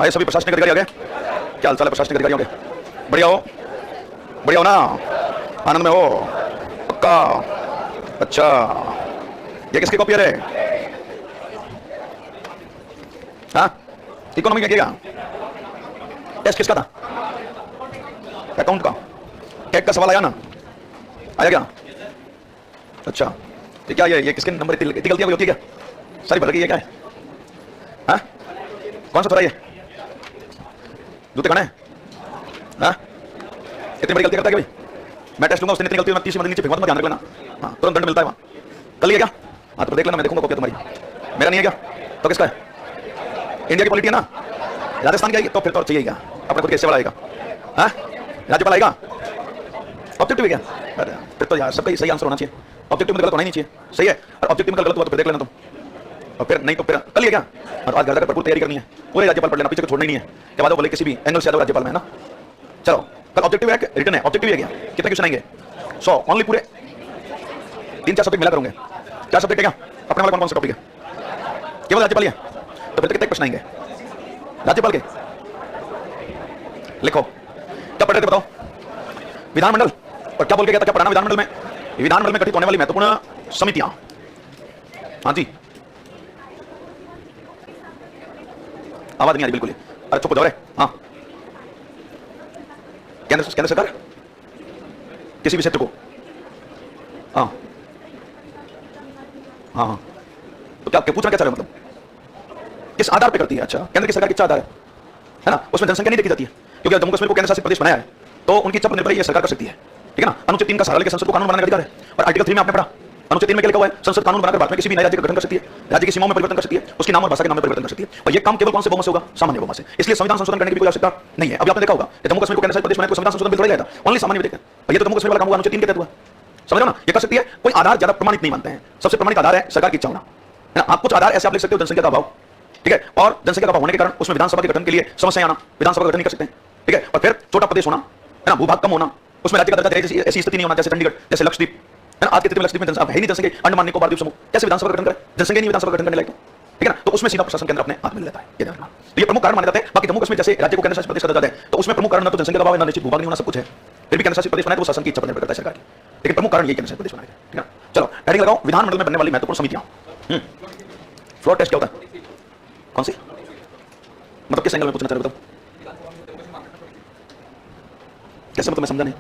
आए सभी प्रशासनिक अधिकारी आ गए? क्या हाल चाल है प्रशासनिक अधिकारियों के? बढ़िया हो? बढ़िया हो ना? आनंद में हो? पक्का? अच्छा, ये किसकी कॉपी है? हाँ, इकोनॉमी का किया? टेस्ट किसका था? अकाउंट का? टैग का सवाल आया ना? आया क्या? अच्छा, ये क्या ये किसके नंबर इतनी गलतियां होती है क्या? सारी भर गई है क्या है? हाँ? कौन सा थोड़ा ये जूते खाने? हाँ? इतनी बड़ी गलती करता है क्या भाई? मैं टेस्ट लूंगा, उसने इतनी गलती, मैं 30 मिनट नीचे फेंकूंगा, तो ध्यान रख लेना। हाँ, तुरंत दंड मिलता है वहाँ। कल ही है क्या? हाँ तो देख लेना, मैं देखूंगा कॉपी तुम्हारी। मेरा नहीं है क्या? तो किसका है? इंडिया की पॉलिटी है ना? राजस्थान की आएगी तो फिर तो चाहिए क्या? अपने खुद कैसे वाला आएगा? हाँ? राज्यपाल आएगा? ऑब्जेक्टिव है क्या? अरे फिर तो यार सबका सही आंसर होना चाहिए। ऑब्जेक्टिव में गलत होना ही नहीं चाहिए। सही है? और ऑब्जेक्टिव में गलत हुआ तो फिर देख लेना तुम, और फिर नहीं तो फिर कल ही है क्या? और आज घर जाकर भरपूर तैयारी करनी है, पूरे राज्यपाल पढ़ लेना, पीछे को छोड़ना ही नहीं है। क्या बात बोले किसी भी एंगल से राज्यपाल में है ना? चलो कल ऑब्जेक्टिव है, रिटर्न है, ऑब्जेक्टिव है क्या? कितने क्वेश्चन आएंगे? 100 ओनली, पूरे 3-4 सब्जेक्ट मिला करूंगे। 4 सब्जेक्ट है क्या? अपने वाला कौन कौन सा टॉपिक है? केवल राज्यपाल है? तो फिर कितने क्वेश्चन आएंगे राज्यपाल के? लिखो क्या पढ़ रहे थे बताओ? विधानमंडल, और क्या बोल के गया था, क्या पढ़ाना विधानमंडल में? विधानमंडल में गठित होने वाली महत्वपूर्ण समितियां। हाँ जी, आवाज नहीं आ रही बिल्कुल ही। अरे चुप हो जाओ रे। हाँ, केंद्र सरकार किसी भी क्षेत्र को, हाँ हाँ हाँ, तो क्या पूछना क्या चाह रहे हो, मतलब किस आधार पे करती है? अच्छा, केंद्र की सरकार किस आधार है ना? उसमें जनसंख्या नहीं देखी जाती है, क्योंकि जम्मू कश्मीर को केंद्र शासित प्रदेश बनाया है तो उनकी इच्छा पर निर्भर ये सरकार कर सकती है, ठीक है ना? अनुच्छेद 3 का सहारा लेकर संसद को कानून बनाने का अधिकार है। और आर्टिकल 3 में आपने पढ़ा, अनुच्छेद 3 में क्या लिखा हुआ है? संसद कानून बनाकर भारत में किसी भी नए राज्य का गठन कर सकती है, राज्य की सीमाओं में परिवर्तन कर सकती है, उसके नाम और भाषा के नाम में परिवर्तन कर सकती है, और ये काम केवल कौन से बहुमत से होगा? सामान्य बहुमत से। इसलिए संविधान संशोधन करने की कोई आवश्यकता नहीं है। अभी आपने देखा होगा जम्मू कश्मीर को केंद्र शासित प्रदेश बनाया तो संविधान संशोधन बिल थोड़ा गया था, ओनली सामान्य विधेयक है। और ये तो जम्मू कश्मीर वाला काम हुआ, अनुच्छेद 3 के तहत हुआ। समझ रहे हो ना? ये कर सकती है। कोई आधार ज्यादा प्रमाणित नहीं मानते हैं, सबसे प्रमाणित आधार है सरकार की इच्छा होना, है ना? आप कुछ आधार ऐसे आप लिख सकते हो, जनसंख्या का अभाव, ठीक है, और जनसंख्या का अभाव होने के कारण उसमें विधानसभा के गठन के लिए समस्या आना, विधानसभा का गठन नहीं कर सकते, ठीक है, और फिर छोटा प्रदेश होना, है ना, भूभाग कम होना, उसमें राज्य का दर्जा जैसे ऐसी स्थिति नहीं होना जैसे चंडीगढ़, जैसे लक्षद्वीप, है ना? आज की स्थिति में लक्षद्वीप में जनसंख्या है नहीं, जनसंख्या अंडमान निकोबार द्वीप समूह, कैसे विधानसभा का गठन करे? जनसंख्या नहीं विधानसभा का गठन करने लायक, ठीक है ना? तो उसमें सीधा प्रशासन केंद्र अपने हाथ में लेता है, ये ध्यान रखना। तो ये प्रमुख कारण माने जाते हैं। बाकी जम्मू कश्मीर जैसे राज्य को केंद्र शासित प्रदेश का दर्जा है तो उसमें प्रमुख कारण ना तो जनसंख्या का अभाव है, ना निश्चित भूभाग नहीं होना, सब कुछ है, फिर भी केंद्र शासित प्रदेश बनाए तो वो शासन की इच्छा पर निर्भर करता है सरकार की, लेकिन प्रमुख कारण ये केंद्र शासित प्रदेश बनाए, ठीक है? चलो हेडिंग लगाओ, विधानमंडल में बनने वाली महत्वपूर्ण समितियां। फ्लोर टेस्ट क्या होता है? कौन सी, मतलब किस एंगल में पूछना चाह रहे हो बताओ? कैसे, मतलब मैं समझा नहीं।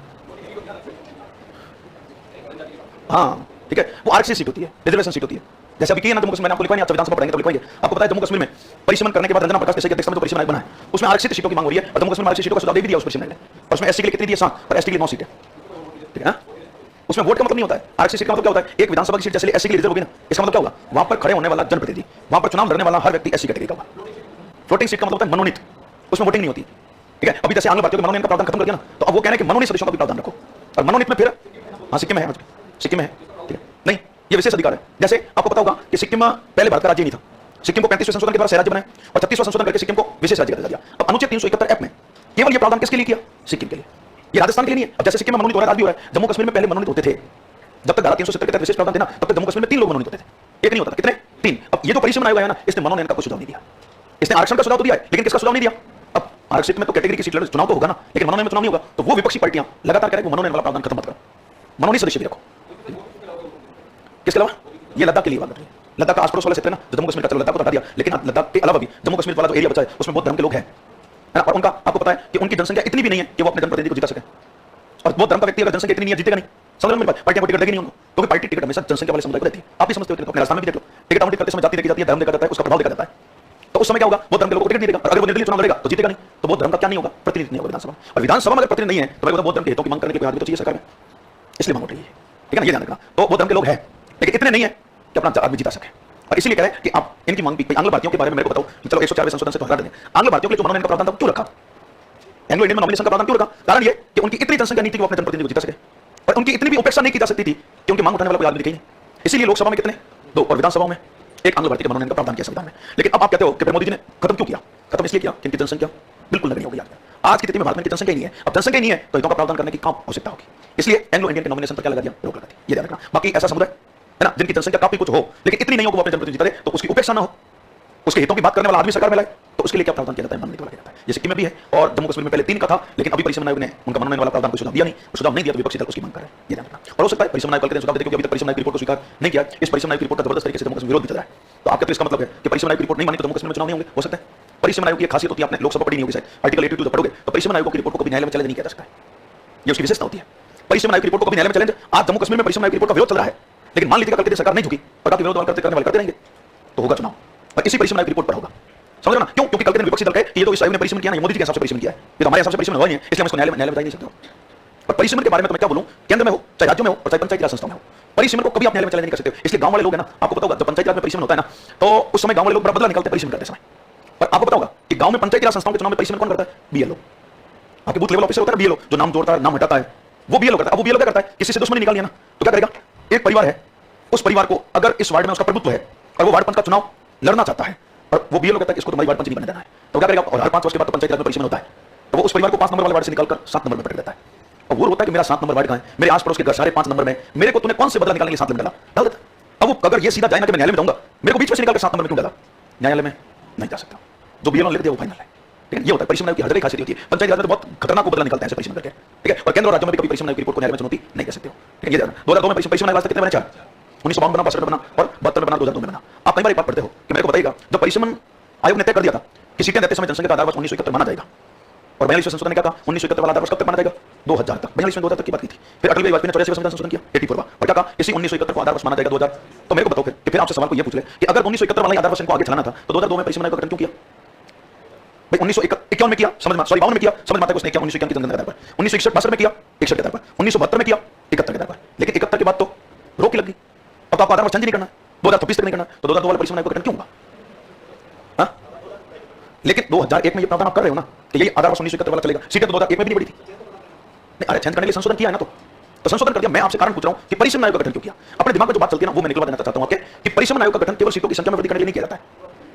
हाँ ठीक है, वो आरक्षित सीट होती है, रिजर्वेशन सीट होती है, जैसे अभी की है ना जम्मू कश्मीर में, आपको लिखवाएंगे, आप विधानसभा पढ़ेंगे तो लिखवाएंगे। आपको पता है जम्मू कश्मीर में परिसीमन करने के बाद रंजना प्रकाश देसाई के अध्यक्षता में जो परिसीमन आयोग बना है उसमें आरक्षित सीटों की मांग हो रही है, और जम्मू कश्मीर में आरक्षित सीटों का सुझाव दे भी दिया उस परिसीमन ने, और उसमें एससी के लिए कितनी दी है? 7, और एसटी के लिए 9 सीटें, ठीक है ना? उसमें वोट का मतलब नहीं होता है, आरक्षित सीट का मतलब क्या होता है? एक विधानसभा की सीट जैसे एससी के लिए रिजर्व होगी ना, इसका मतलब क्या होगा? वहां पर खड़े होने वाला जनप्रतिनिधि, वहां पर चुनाव लड़ने वाला हर व्यक्ति एससी कैटेगरी का होगा। फ्लोटिंग सीट का मतलब होता है मनोनीत, उसमें वोटिंग नहीं होती, ठीक है? अभी जैसे आंग्ल भारतीयों के मनोनयन का प्रावधान खत्म कर दिया ना, तो अब वो कहना है कि मनोनीत सदस्यों का भी प्रावधान रखो, और मनोनीत में फिर हाँ सिक्किम में है, सिक्किम में है, ठीक है? नहीं, ये विशेष अधिकार है। जैसे आपको पता होगा कि सिक्किम पहले भारत का राज्य नहीं था, सिक्किम को 35वें संशोधन के द्वारा राज्य बनाया और 36वां संशोधन करके सिक्किम को विशेष राज्य का दर्जा दिया। अब अनुच्छेद 371 एफ में केवल ये प्रावधान किसके लिए किया? सिक्किम के लिए, ये राजस्थान के लिए नहीं है। अब जैसे सिक्किम में मनोनीत हो रहा है, आज भी हो रहा है, जम्मू कश्मीर में पहले मनोनीत होते थे, जब तक धारा 370 के तहत विशेष प्रावधान थे ना, तब तक जम्मू कश्मीर में 3 लोग मनोनीत होते थे, एक नहीं होता था। कितने? 3। अब ये जो परिसीमन आयोग है ना, इसने मनोनयन का कोई सुझाव नहीं दिया, इसने आरक्षण का सुझाव तो दिया है, लेकिन किसका सुझाव नहीं दिया? अब आरक्षित में तो कैटेगरी की सीट लड़े चुनाव तो होगा ना, लेकिन मनोनयन में चुनाव नहीं होगा, तो वो विपक्षी पार्टियां लगातार कह रहे हैं मनोनयन वाला प्रावधान खत्म मत करो, मनोनीत सदस्य भी रखो। किसके अलावा? ये लद्दाख के लिए बात कर रही है, लद्दाख का आस पड़ोस वाला क्षेत्र है ना, जो जम्मू कश्मीर का, चलो लद्दाख को हटा दिया, लेकिन लद्दाख के अलावा भी जम्मू कश्मीर वाला जो एरिया बचा है उसमें बौद्ध धर्म के लोग हैं, है ना? और उनका आपको पता है कि उनकी जनसंख्या इतनी भी नहीं है कि वो अपने जनप्रतिनिधि को जिता सके, और बौद्ध धर्म का व्यक्ति अगर जनसंख्या इतनी नहीं है जीतेगा नहीं। समझ लो मेरी बात, पार्टियां टिकट देगी नहीं उनको, क्योंकि पार्टी टिकट हमेशा जनसंख्या वाले समुदाय को देती है। आप भी समझते हो, अपने राजस्थान में भी देख लो, टिकट आवंटित करते समय जाति देखी जाती है, धर्म देखा जाता है, उसका प्रभाव देखा जाता है, तो उस समय क्या होगा? वो धर्म के लोगों को टिकट नहीं देगा, और अगर वो निर्दलीय चुनाव लड़ेगा तो जीतेगा नहीं, तो वो धर्म का क्या नहीं होगा? प्रतिनिधि नहीं होगा विधानसभा। और विधानसभा में अगर प्रतिनिधि नहीं है तो वो धर्म के हितों की मांग करने के लिए आदमी तो चाहिए सरकार में, इसलिए मांग उठ रही है, ठीक है ना? ये ध्यान रखना। तो वो धर्म के लोग हैं, लेकिन इतने नहीं है कि अपना आदमी जीता सके, और इसीलिए कह रहे हैं कि आप इनकी मांग भी। आंग्ल भारतीयों के बारे में मेरे को बताओ, चलो 104वें संशोधन से तो हटा दें, आंग्ल भारतीयों के लिए जो मनोनयन का प्रावधान था क्यों रखा? एंग्लो इंडियन नॉमिनेशन का प्रावधान क्यों रखा? कारण ये कि उनकी इतनी जनसंख्या नहीं थी कि वो अपने जनप्रतिनिधि को जीता सके, और उनकी इतनी भी उपेक्षा नहीं की जा सकती थी कि उनकी मांग उठाने वाला कोई आदमी दिखे नहीं। इसीलिए लोकसभा में कितने? 2, और विधानसभा में 1 आंग्ल भारतीय के मनोनयन का प्रावधान किया संविधान में। लेकिन अब आप कहते हो कि मोदी जी ने खत्म क्यों किया? खत्म इसलिए किया कि इनकी जनसंख्या बिल्कुल नगण्य हो गई। आज की स्थिति में भारत में जनसंख्या नहीं है, अब जनसंख्या नहीं है तो हितों का प्रावधान करने की काम आवश्यकता होगी, इसलिए एंग्लो इंडियन के नॉमिनेशन पर क्या लगा दिया? रोक लगा दी। ये ध्यान रखना। बाकी ऐसा समुदाय है ना जिनकी जनसंख्या काफी कुछ हो लेकिन इतनी नहीं हो कि वो अपने जनप्रतिनिधि जीता दे, तो उसकी उपेक्षा ना हो, उसके हितों की बात करने वाला आदमी सरकार में लाए तो उसके लिए क्या प्रावधान किया जाता है, मानने वाला किया जाता है। ये सिक्किम में भी है और जम्मू कश्मीर में पहले 3 का था, लेकिन अभी परिसीमन आयोग ने उनका मानने वाला प्रावधान कोई सुझाव दिया नहीं, सुझाव नहीं दिया तो विपक्षी दल उसकी मांग कर रहे हैं, ये ध्यान रखना। और हो सकता है परिसीमन आयोग कल के दिन सुझाव देते, क्योंकि अभी तक परिसीमन आयोग की रिपोर्ट को स्वीकार नहीं किया, इस परिसीमन आयोग की रिपोर्ट का जबरदस्त तरीके से जम्मू कश्मीर विरोध भी चल रहा है। तो आपका तो इसका मतलब है कि परिसीमन आयोग की रिपोर्ट नहीं मानी तो जम्मू कश्मीर में चुनाव नहीं होंगे, हो सकता है। परिसीमन आयोग की खासियत होती है, आपने लोकसभा पढ़ी नहीं होगी शायद, आर्टिकल 82 जब पढ़ोगे तो परिसीमन आयोग की रिपोर्ट को कभी न्यायालय में चैलेंज नहीं किया जा सकता है, ये उसकी विशेषता होती है। परिसीमन आयोग की रिपोर्ट को कभी न्यायालय में चैलेंज, आज जम्मू कश्मीर में परिसीमन आयोग की रिपोर्ट का विरोध चल रहा है, लेकिन मान लीजिए कल के दिन सरकार नहीं झुकी और काफी विरोध करने वाले करते रहेंगे तो होगा चुनाव, और इसी परिसीमन आयोग की रिपोर्ट पर होगा। समझ रहे ना, क्यों? क्योंकि कल के दिन विपक्षी दल कहे ये तो इस आयोग ने परिसीमन किया नहीं, मोदी जी के हिसाब से परिसीमन किया है, ये तो हमारे हिसाब से परिसीमन हुआ नहीं है, इसलिए हम इसको न्यायालय बता ही नहीं सकते हो। और परिसीमन के बारे में तो मैं क्या बोलूं, केंद्र में हो चाहे राज्यों में हो और चाहे पंचायती राज संस्थाओं में हो, परिसीमन को कभी आप न्यायालय में चैलेंज नहीं कर सकते हो। इसलिए गांव वाले लोग हैं ना, आपको पता होगा जब पंचायती राज में परिसीमन होता है ना तो उस समय गांव वाले लोग बड़ा बदला निकालते हैं परिसीमन करते समय। और आपको पता होगा कि गांव में पंचायती राज संस्थाओं के चुनाव में परिसीमन कौन करता है? बीएलओ, आपके बूथ लेवल ऑफिसर होता है बीएलओ, जो नाम जोड़ता है नाम हटाता है वो बीएलओ करता है। अब वो बीएलओ क्या करता है, किसी से दुश्मनी निकालनी है ना तो क्या करेगा, एक परिवार है, उस परिवार को अगर इस वार्ड में उसका प्रभुत्व है और वो वार्ड पंच का चुनाव लड़ना चाहता है और वो बीएलओ कहता है कि इसको तुम्हारी वार्ड पंच नहीं बनने देना है, तो क्या करेगा, और हर 5 वर्ष के बाद तो पंचायत राज में परिसीमन होता है, तो वो उस परिवार को 5 नंबर वाले वार्ड से निकालकर 7 नंबर में पटक देता है। और वो होता है कि मेरा 7 नंबर वार्ड कहां है, मेरे आस पड़ोस के घर सारे 5 नंबर में, मेरे को तूने कौन से बदला निकालने के 7 नंबर डाल देता। अब वो अगर ये सीधा जाए ना कि मैं न्यायालय में जाऊंगा, मेरे को बीच में से निकालकर 7 नंबर में क्यों डाला, न्यायालय में नहीं जा सकता, जो बीएलओ लिख दे वो फाइनल है। ठीक है, ये होता है परिसीमन आयोग की हर जगह खासियत होती है। पंचायत राज में बहुत खतरनाक बदला निकलता है ऐसे परिसीमन करके, ठीक है। और केंद्र और राज्यों में भी कभी परिसीमन आयोग की रिपोर्ट को न्यायालय में चुनौती नहीं कर सकते हो, ठीक है। ये 2002 में परिसीमन आयोग कितने बने, 4, 1952 बना, 62 बना और 72 में बना, 2002 में बना। आप कई बार एक बात पढ़ते हो कि मेरे को बताइएगा, जब परिसीमन आयोग ने तय कर दिया था कि सीटें देते समय जनसंख्या का आधार वर्ष 1971 माना जाएगा, और 42वें संशोधन ने क्या कहा, 1971 वाला आधार वर्ष कब तक माना जाएगा, 2000 तक। 42वें 2000 तक की बात की थी। फिर अटल बिहारी वाजपेयी ने 84वें संविधान संशोधन किया 84 और क्या कहा, इसी 1971 को आधार वर्ष माना जाएगा 2000। तो मेरे को बताओ फिर आपसे सवाल को ये पूछ ले कि अगर 1971 वाला आधार वर्ष इनको आगे चलाना था तो 2002 में परिसीमन आयोग का गठन क्यों किया भाई? 1951 में किया, समझ में, सॉरी 52 में किया, समझ में आता है उसने किया 1951 की जनगणना के आधार पर, 1961 में किया 61 के आधार पर, 1972 में किया 71 के आधार पर, लेकिन 71 के बाद तो रोक लग गई। अब तो आपको आधार वर्ष चेंज नहीं करना, 2026 तक नहीं करना, तो 2002 वाला परिसीमन आयोग का गठन क्यों हुआ? लेकिन 2001 में ये प्रावधान आप कर रहे हो ना कि ये आधार वर्ष 1971 वाला चलेगा, सीटें तो 2001 में भी नहीं बढ़ी थी। नहीं, अरे चेंज करने के लिए संशोधन किया है ना, तो संशोधन कर दिया। मैं आपसे कारण पूछ रहा हूं कि परिसीमन आयोग का गठन क्यों किया? अपने दिमाग में जो बात चलती है ना वो मैं निकलवा देना चाहता हूं आपके, कि परिसीमन आयोग का गठन केवल सीटों की संख्या में वृद्धि करने के लिए नहीं किया जाता है,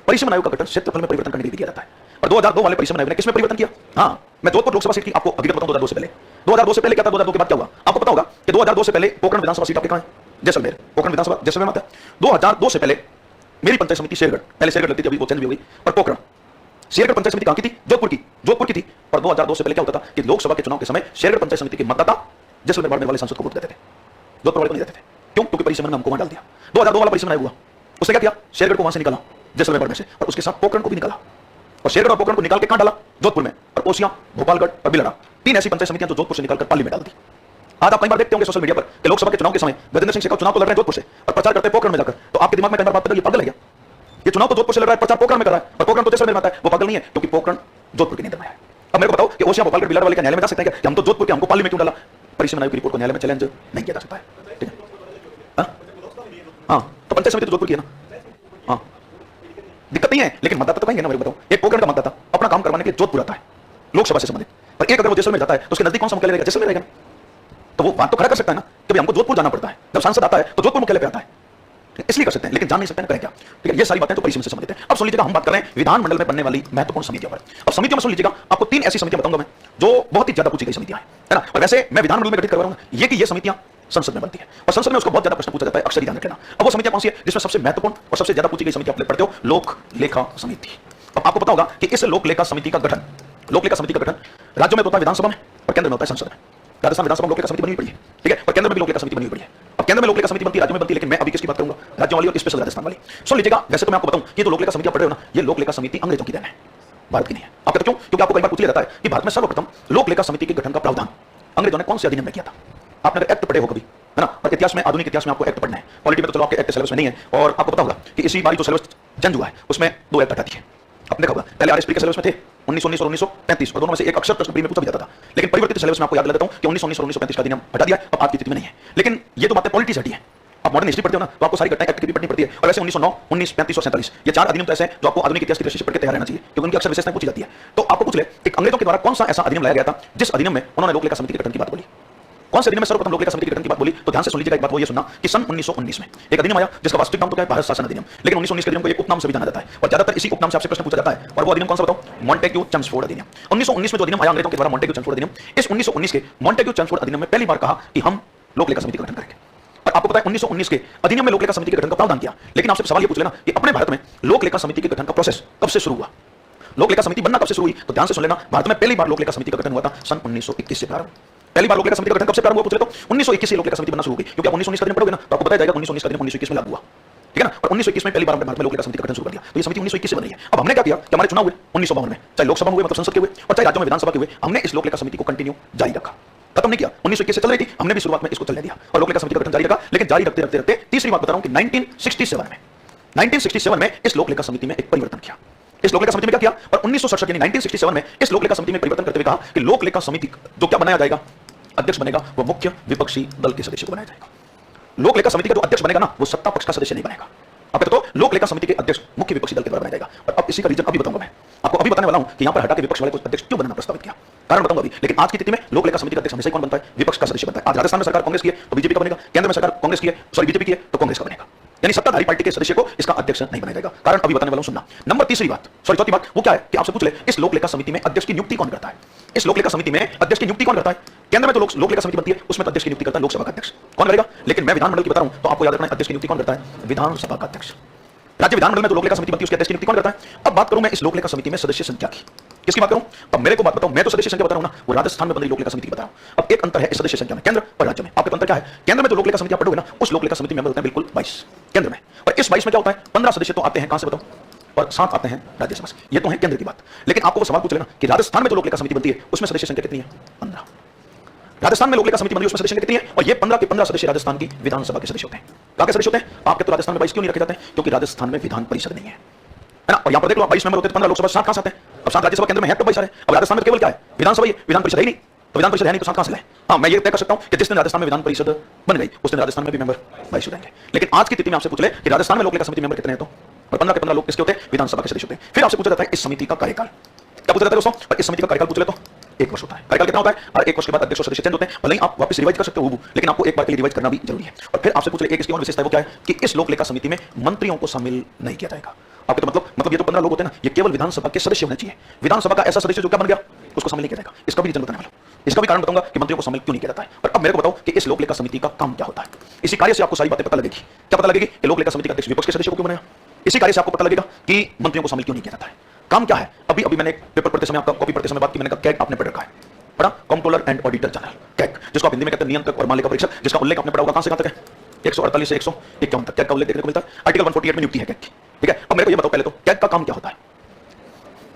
परिसीमन आयोग का गठन क्षेत्रफल में परिवर्तन करने के लिए किया जाता है। और 2002 वाले परिसीमन आयोग ने किसमें परिवर्तन किया? हाँ, मैं जोधपुर लोकसभा सीट की आपको हकीकत बताऊं, 2002 से पहले, 2002 से पहले क्या था, 2002 के बाद क्या हुआ आपको पता होगा कि 2002 से पहले पोखरण विधानसभा सीट आपके कहां है? जैसलमेर। पोखरण विधानसभा जैसलमेर में आता है। 2002 से पहले मेरी पंचायत समिति शेरगढ़, पहले शेरगढ़ लगती थी, अभी वो चेंज भी हो गई, और पोखरण शेरगढ़ पंचायत समिति कहां की थी? जोधपुर की थी। और 2002 से पहले क्या होता था कि लोकसभा के चुनाव के समय शेरगढ़ पंचायत समिति के मतदाता जैसलमेर वार्ड में वाले सांसद को वोट देते थे, जोधपुर वाले को नहीं देते थे। क्यों? क्योंकि परिसीमन में हमको वहां डाल दिया। 2002 वाला परिसीमन आयोग हुआ, उसने क्या किया, शेरगढ़ को वहां से निकाला जैसलमेर वार्ड में से, और उसके साथ पोखरण को भी निकाला, और शेरगढ़ और पोखरण को निकाल के कहां डाला? जोधपुर में। और ओसियां, भोपालगढ़ और बिलड़ा, 3 ऐसी पंचायत समितियां जो जोधपुर से निकालकर पाली में डाल दी। आज आप कई बार देखते होंगे सोशल मीडिया पर कि लोकसभा के चुनाव के समय गजेंद्र सिंह शेखावत चुनाव तो लड़ रहे हैं जोधपुर से और प्रचार करते हैं पोखरण में जाकर, तो आपके दिमाग में कई बार बात पता है ये पागल है क्या? ये चुनाव तो जोधपुर से लड़ रहा है, प्रचार पोखरण में कर रहा है, और पोखरण तो जैसलमेर में आता है, वो पागल नहीं है, क्योंकि पोखरण जोधपुर के नियंत्रण में है। अब मेरे को बताओ कि ओसियां, भोपालगढ़, बिलड़ा वाले का न्यायालय में जा सकते हैं क्या? हम तो जोधपुर के, हमको पाली में क्यों डाला? परिसीमन आयोग की रिपोर्ट को न्यायालय में चैलेंज नहीं किया जा सकता है, ठीक है। हाँ, तो पंचायत समिति तो जोधपुर की है ना, हाँ, दिक्कत नहीं है, लेकिन मतदाता तो कहेंगे ना। मेरे को बताओ, एक पोखरण का मतदाता अपना काम करवाने के लिए जोधपुर आता है लोकसभा से संबंधित, पर एक अगर वो जैसलमेर जाता है तो उसके नजदीक कौन सा मुख्यालय रहेगा? जैसलमेर रहेगा। तो वो बात तो खड़ा कर सकता है ना कि भाई हमको जोधपुर जाना पड़ता है, जब सांसद आता है तो जोधपुर मुख्यालय पे आता है, इसलिए कर सकते हैं, लेकिन जान नहीं सकते हैं, करें क्या? ठीक है, ये सारी बातें तो परिसीमन से संबंधित है। अब सुन लीजिएगा, हम बात कर रहे हैं विधानमंडल में बनने वाली महत्वपूर्ण समितियों पर। अब समितियों में सुन लीजिएगा, आपको 3 ऐसी समितियां बताऊंगा मैं जो बहुत ही ज्यादा पूछी गई समितियां हैं, है ना। और वैसे मैं विधानमंडल में गठित करवा रहा हूं ये कि ये समितियां संसद में बनती है, और संसद में उसको बहुत ज्यादा प्रश्न पूछा जाता है, अक्सर ध्यान रखना। अब वो समितियां कौन सी है जिसमें सबसे महत्वपूर्ण और सबसे ज्यादा पूछी गई समिति आप पढ़ते हो? लोक लेखा समिति। अब आपको पता होगा कि इस लोक लेखा समिति का गठन, लोक लेखा समिति का गठन राज्यों में होता है विधानसभा में, और केंद्र में होता है संसद में। राजस्थान विधानसभा में लोक लेखा समिति बनी हुई पड़ी है, ठीक है, और केंद्र में भी लोक लेखा समिति बनी हुई पड़ी है। अब केंद्र में लोक लेखा समिति बनती है, राज्य में बनती है, लेकिन मैं अभी किसकी बात करूंगा? राज्यों वाली और स्पेशल राजस्थान वाली। सुन लीजिएगा, वैसे तो मैं आपको बताऊं कि जो लोक लेखा समिति पढ़ रहे हो ना, ये लोक लेखा समिति अंग्रेजों की देन है, भारत की नहीं है। आप कहते क्यों? क्योंकि आपको कई बार पूछ लिया जाता है कि भारत में सर्वप्रथम लोक लेखा समिति के गठन का प्रावधान अंग्रेजों ने कौन से अधिनियम में किया था? आपने अगर एक्ट पढ़े हो कभी, है ना, और इतिहास में, आधुनिक इतिहास में आपको एक्ट पढ़ना है। पॉलिटी में तो चलो आपके एक्ट सिलेबस में नहीं है, और आपको पता होगा कि इसी बारी जो सिलेबस चेंज हुआ है उसमें 2 एक्ट हटा दिए। आपने देखा होगा पहले आरएसपी के सिलेबस में थे 1919 और 1935, और दोनों में से एक अक्षर प्रश्न प्री में पूछा भी जाता था, लेकिन परिवर्तित सिलेबस में आपको याद दिला देता हूं कि 1919 और 1935 का अधिनियम हटा दिया, अब आज की स्थिति में नहीं है। लेकिन ये तो बातें पॉलिटी से हटी है। आप मॉडर्न हिस्ट्री पढ़ते हो ना, तो आपको सारी घटनाएं एक्ट की भी पढ़नी पड़ती है। और वैसे 1909, 19, 35 और 47 ये 4 अधिनियम तो ऐसे हैं जो आपको आधुनिक इतिहास की दृष्टि से पढ़ के तैयार रहना चाहिए, क्योंकि उनकी अक्सर विशेषताएं पूछी जाती है। तो आपको पूछ ले कि अंग्रेजों के द्वारा कौन सा ऐसा अधिनियम लाया गया था जिस अधिनियम में उन्होंने लोक लेखा समिति के गठन की बात बोली? कौन से अधिनियम में सर्वप्रथम लोक लेखा समिति के गठन की बात बोली? तो ध्यान से सुन लीजिएगा, एक बात वो ये सुनना कि सन 1919 में एक अधिनियम आया जिसका वास्तविक नाम तो क्या है? भारत शासन अधिनियम, लेकिन 1919 के अधिनियम को एक उपनाम से भी जाना जाता है, और ज्यादातर इसी उपनाम से आपसे प्रश्न पूछा जाता है। और वो अधिनियम कौन सा बताओ? मॉन्टेग्यू चेम्सफोर्ड अधिनियम। 1919 में जो अधिनियम आया अंग्रेजों के द्वारा, मॉन्टेग्यू चेम्सफोर्ड अधिनियम, इस 1919 के मॉन्टेग्यू चेम्सफोर्ड अधिनियम में पहली बार कहा कि हम लोक लेखा समिति का गठन करेंगे। और आपको पता है 1919 के अधिनियम में लोक लेखा समिति के गठन का प्रावधान किया। लेकिन आपसे सवाल ये पूछ लेना कि अपने भारत में लोक लेखा समिति के गठन का प्रोसेस कब से शुरू हुआ, लोक लेखा समिति बनना कब से शुरू हुई? तो ध्यान से सुन लेना, भारत में पहली बार लोक लेखा समिति का गठन हुआ था सन 1921 से प्रारंभ। पहली बार लोक लेखा समिति का गठन कब से प्रारंभ हुआ पूछ ले तो 1921 से लोक लेखा समिति बनना शुरू हुई, क्योंकि आप 1919 का दिन पढ़ोगे ना तो आपको बताया जाएगा 1919 का दिन 1921 में लागू हुआ, ठीक है ना। और 1921 में पहली बार हमने भारत में लोक लेखा समिति का गठन शुरू कर दिया, तो ये समिति 1921 से बन रही है। अब हमने क्या किया कि हमारे चुनाव हुए 1952 में, चाहे लोकसभा में हुए मतलब संसद के हुए और चाहे राज्यों में विधानसभा के हुए, हमने इस लोक लेखा समिति को कंटिन्यू जारी रखा, खत्म नहीं किया। 1921 से चल रही थी, हमने भी शुरुआत में इसको चलने दिया और लोक लेखा समिति का गठन जारी रखा। लेकिन जारी रखते रखते रखते तीसरी बात बता रहा हूं कि 1967 में इस लोक लेखा समिति में एक परिवर्तन किया। इस लोक लेखा समिति में क्या किया? और 1967 यानी 1967 में इस लोक लेखा समिति में परिवर्तन करते हुए कहा कि लोक लेखा समिति जो क्या बनाया जाएगा, अध्यक्ष बनेगा वो मुख्य विपक्षी दल के सदस्य को बनाया जाएगा। लोक लेखा समिति का जो अध्यक्ष बनेगा ना वो सत्ता पक्ष का सदस्य नहीं बनेगा। अब तो लोक लेखा समिति के अध्यक्ष मुख्य विपक्षी दल के द्वारा बनाया जाएगा। और अब इसी का रीजन अभी बताऊंगा, मैं आपको अभी बताने वाला हूं कि यहां पर हटा के विपक्ष वाले को अध्यक्ष क्यों बनाना प्रस्तावित किया, कारण बताऊंगा अभी। लेकिन आज की स्थिति में लोक लेखा समिति का अध्यक्ष हमेशा कौन बनता है? विपक्ष का सदस्य बनता है। आज राजस्थान में सरकार कांग्रेस की है तो बीजेपी का बनेगा, केंद्र में सरकार कांग्रेस की है बीजेपी की है तो कांग्रेस का बनेगा, यानी सत्ताधारी पार्टी के सदस्य को इसका अध्यक्ष नहीं बनाया जाएगा। कारण अभी बताने वाला हूं, सुनना। नंबर तीसरी बात, चौथी बात वो क्या है कि आपसे पूछ ले इस लोक लेखा समिति में अध्यक्ष की नियुक्ति कौन करता है? इस लोक लेखा समिति में अध्यक्ष की नियुक्ति कौन करता है? केंद्र में तो लोक लेखा समिति बनती है, उसमें अध्यक्ष की नियुक्ति करता है लोकसभा का अध्यक्ष। कौन करेगा? लेकिन मैं विधानमंडल की बता रहा हूं तो आपको याद रखना है अध्यक्ष की नियुक्ति कौन करता है? विधानसभा का अध्यक्ष। राज्य विधानमंडल में जो लोक लेखा समिति बनती है उसके अध्यक्ष की नियुक्ति कौन करता है? अब बात करूं मैं इस लोक लेखा समिति में सदस्य संख्या की, किसकी बात करूं? अब मेरे को बात बताऊं, मैं तो सदस्य संख्या बता रहा हूं ना, वो राजस्थान में बन रही लोक लेखा समिति की बता रहा हूं। अब एक अंतर है इस सदस्य संख्या में केंद्र और राज्य में। आपके अंतर क्या है? केंद्र में जो लोक लेखा समिति आप पढ़ोगे ना उस लोक लेखा समिति में होते हैं बिल्कुल 22 केंद्र में, और इस 22 में क्या होता है? 15 सदस्य तो आते हैं कहां से बताओ, और 7 आते हैं राज्यसभा से। ये तो है केंद्र की बात। लेकिन आपको वो सवाल पूछ लेना कि राजस्थान में जो लोक लेखा समिति बनती है उसमें सदस्य संख्या कितनी है? 15। राजस्थान में लोक लेखा समिति बनी उसमें सदस्य संख्या कितनी है? और ये 15 के 15 सदस्य राजस्थान की विधानसभा के सदस्य होते हैं। कहां के सदस्य होते हैं? आपके तो राजस्थान में 22 क्यों नहीं रखे जाते हैं? क्योंकि राजस्थान में विधान परिषद नहीं है, है ना। और यहां पर देख लो 22 मेंबर होते हैं, 15 लोकसभा, 7 कहां से आते हैं? अब 7 राज्यसभा केंद्र में है तो 22 है। अब राजस्थान में केवल क्या है? विधानसभा ही, विधान परिषद है ही नहीं, तो विधान परिषद है नहीं तो 7 कहां से लाए? हां, मैं ये तय कर सकता हूं कि जिस दिन राजस्थान में विधान परिषद बन गई उस दिन राजस्थान में भी मेंबर 22 हो जाएंगे। लेकिन आज की स्थिति में आपसे पूछ ले कि राजस्थान में लोक लेखा समिति मेंबर कितने हैं, तो 15 के 15 लोग किसके होते हैं? विधानसभा के सदस्य होते हैं। फिर आपसे पूछा जाता है इस समिति का कार्यकाल, क्या पूछा जाता है दोस्तों? और इस समिति का कार्यकाल पूछ ले तो 1 वर्ष होता है। कार्यकाल कितना होता है? और 1 वर्ष के बाद अध्यक्ष और सदस्य चेंज होते हैं। भले ही आप वापस रिवाइज कर सकते हो, लेकिन आपको एक बार के लिए रिवाइज करना भी जरूरी है। और फिर आपसे पूछ ले एक इसकी और विशेषता है वो क्या है कि इस लोक लेखा समिति में मंत्रियों को शामिल नहीं किया जाएगा। आपके तो मतलब ये तो 15 लोग होते हैं ना, ये केवल विधानसभा के सदस्य होने चाहिए। विधानसभा का ऐसा सदस्य जो क्या बन गया उसको शामिल नहीं किया जाएगा। इसका भी रीजन बताने वाला हूं, इसका भी कारण बताऊंगा कि मंत्रियों को शामिल क्यों नहीं किया जाता है। और अब मेरे को बताओ कि इस लोक लेखा समिति का काम क्या होता है। इसी कार्य से आपको सारी बातें पता लगेगी। क्या पता लगेगी कि लोक लेखा समिति का अध्यक्ष विपक्ष के सदस्य को क्यों बनाया। इसी कार्य से आपको पता लगेगा कि मंत्रियों को शामिल क्यों नहीं किया जाता है। काम क्या है? अभी मैंने पेपर पढ़ते समय आपका कॉपी पढ़ते समय बात की, मैंने कहा कैग आपने पढ़ रखा है, पढ़ा? Controller and auditor general, CAG, जिसको आप हिंदी में कहते हैं नियंत्रक और मालिका परीक्षक, जिसका उल्लेख आपने पढ़ा होगा कहां से कहां तक है? 148 से 151 तक कैग का उल्लेख देखने को मिलता है। आर्टिकल 148 में नियुक्ति है कैग की, ठीक है। अब मेरे को ये बताओ पहले तो कैग का काम क्या होता है,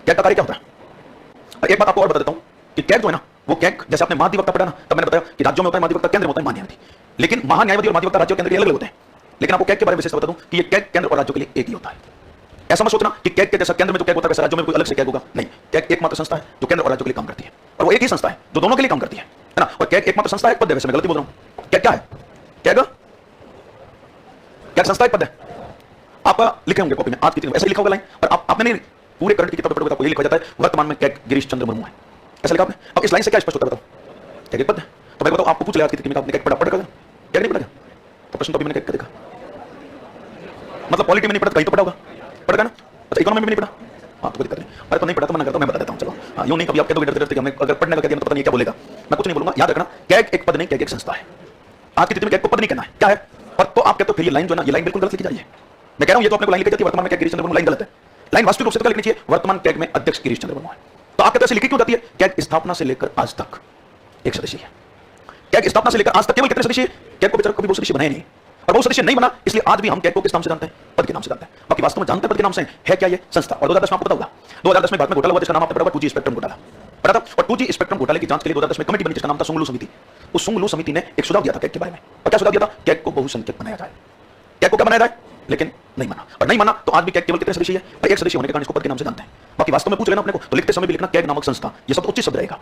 कैग का कार्य क्या होता है। और एक बात आपको और बता देता हूं कि कैग जो है ना वो कैग, जैसे आपने महाधिवक्ता पढ़ा ना, तब मैंने बताया कि राज्यों में होता है महाधिवक्ता, केंद्र में होता है महान्यायवादी। लेकिन महान्यायवादी और महाधिवक्ता राज्यों के केंद्र के अलग होते हैं। लेकिन आपको कैग के बारे में विशेष बता दूं कि ये कैग केंद्र और राज्यों के लिए एक ही होता है। ऐसा मत सोचना कि कैग के जैसा केंद्र में जो कैग होता है वैसा राज्यों में कोई अलग से कैग होगा, नहीं। कैग एकमात्र संस्था है जो केंद्र और राज्यों के लिए काम करती है, और वो एक ही संस्था है जो दोनों के लिए काम करती है ना। और कैग एकमात्र संस्था है, एक पद है, वैसे मैं गलती बोल रहा हूं। कैग क्या है? कैग संस्था एक पद है। आप लिखे होंगे कॉपी में आज की ऐसा लिखा होगा लाइन, और आपने नहीं पूरे करंट की किताब पढ़ोगे तो ये लिखा जाता है वर्तमान में कैग गिरीश चंद्र मुर्मू है, ऐसा लिखा आपने। अब इस लाइन से क्या स्पष्ट होता है बताओ? कैग एक पद है। तो मैं बताऊं आपको पूछ लिया आज की स्थिति में आपने कैग पढ़ा कैग नहीं पढ़ा? तो प्रश्न तो अभी मैंने कैग का देखा, मतलब पॉलिटी में नहीं पढ़ा, कहीं तो पढ़ा होगा, पढ़ा ना? अच्छा इकोनॉमी में नहीं पढ़ा? हाँ तो कोई दिक्कत नहीं। अरे तो नहीं पढ़ा तो मना करता हूं, मैं बता देता हूं। चलो हाँ, यूं नहीं कभी आप कह दोगे डरते हमें अगर पढ़ने का कहते तो पता नहीं क्या बोलेगा। मैं कुछ नहीं बोलूंगा, याद रखना कैग एक पद नहीं, कैग एक संस्था है। आज की स्थिति में कैग को पद नहीं कहना है, क्या है? और तो आप कहते हो फिर ये लाइन जो है ना, ये लाइन बिल्कुल गलत लिखी जा रही है। मैं कह रहा हूं ये तो अपने को लाइन लिखी जाती है वर्तमान में कैग गिरीश चंद्र मुर्मू, लाइन गलत है। लाइन वास्तविक रूप से लिखनी चाहिए वर्तमान कैग में अध्यक्ष गिरीश चंद्र मुर्मू है। तो आप कहते हैं लिखी क्यों जाती है? कैग स्थापना से लेकर आज तक एक सदस्य है। कैग स्थापना से लेकर आज तक केवल कितने सदस्य? कैग को बेचारा कभी वो सदस्य बनाए नहीं, और वो सदस्य नहीं बना, इसलिए आज भी हम कैग को किस नाम से जानते हैं? पद के नाम से जानते हैं। बाकी वास्तव में जानते हैं पद के नाम से है क्या? ये संस्था। और 2010 में आपको पता होगा 2010 में भारत में घोटाला हुआ जिसका नाम आपने पढ़ा होगा 2G स्पेक्ट्रम घोटाला, पढ़ा था। और 2G स्पेक्ट्रम घोटाले की जांच के लिए 2010 में कमेटी बनी जिसका नाम था सुंगलू समिति। उस सुंगलू समिति ने एक सुझाव दिया था कैग के बारे में, और क्या सुझाव दिया था? कैग को बहुसंख्यक बनाया जाए। कैग को क्या बनाया जाए? लेकिन नहीं माना, और नहीं माना तो आज भी कैग केवल कितने सदस्य है? एक सदस्य होने के कारण इसको पद के नाम से जानते हैं। बाकी वास्तव में पूछ लेना अपने को तो लिखते समय भी लिखना कैग नामक संस्था, ये सब उचित शब्द रहेगा,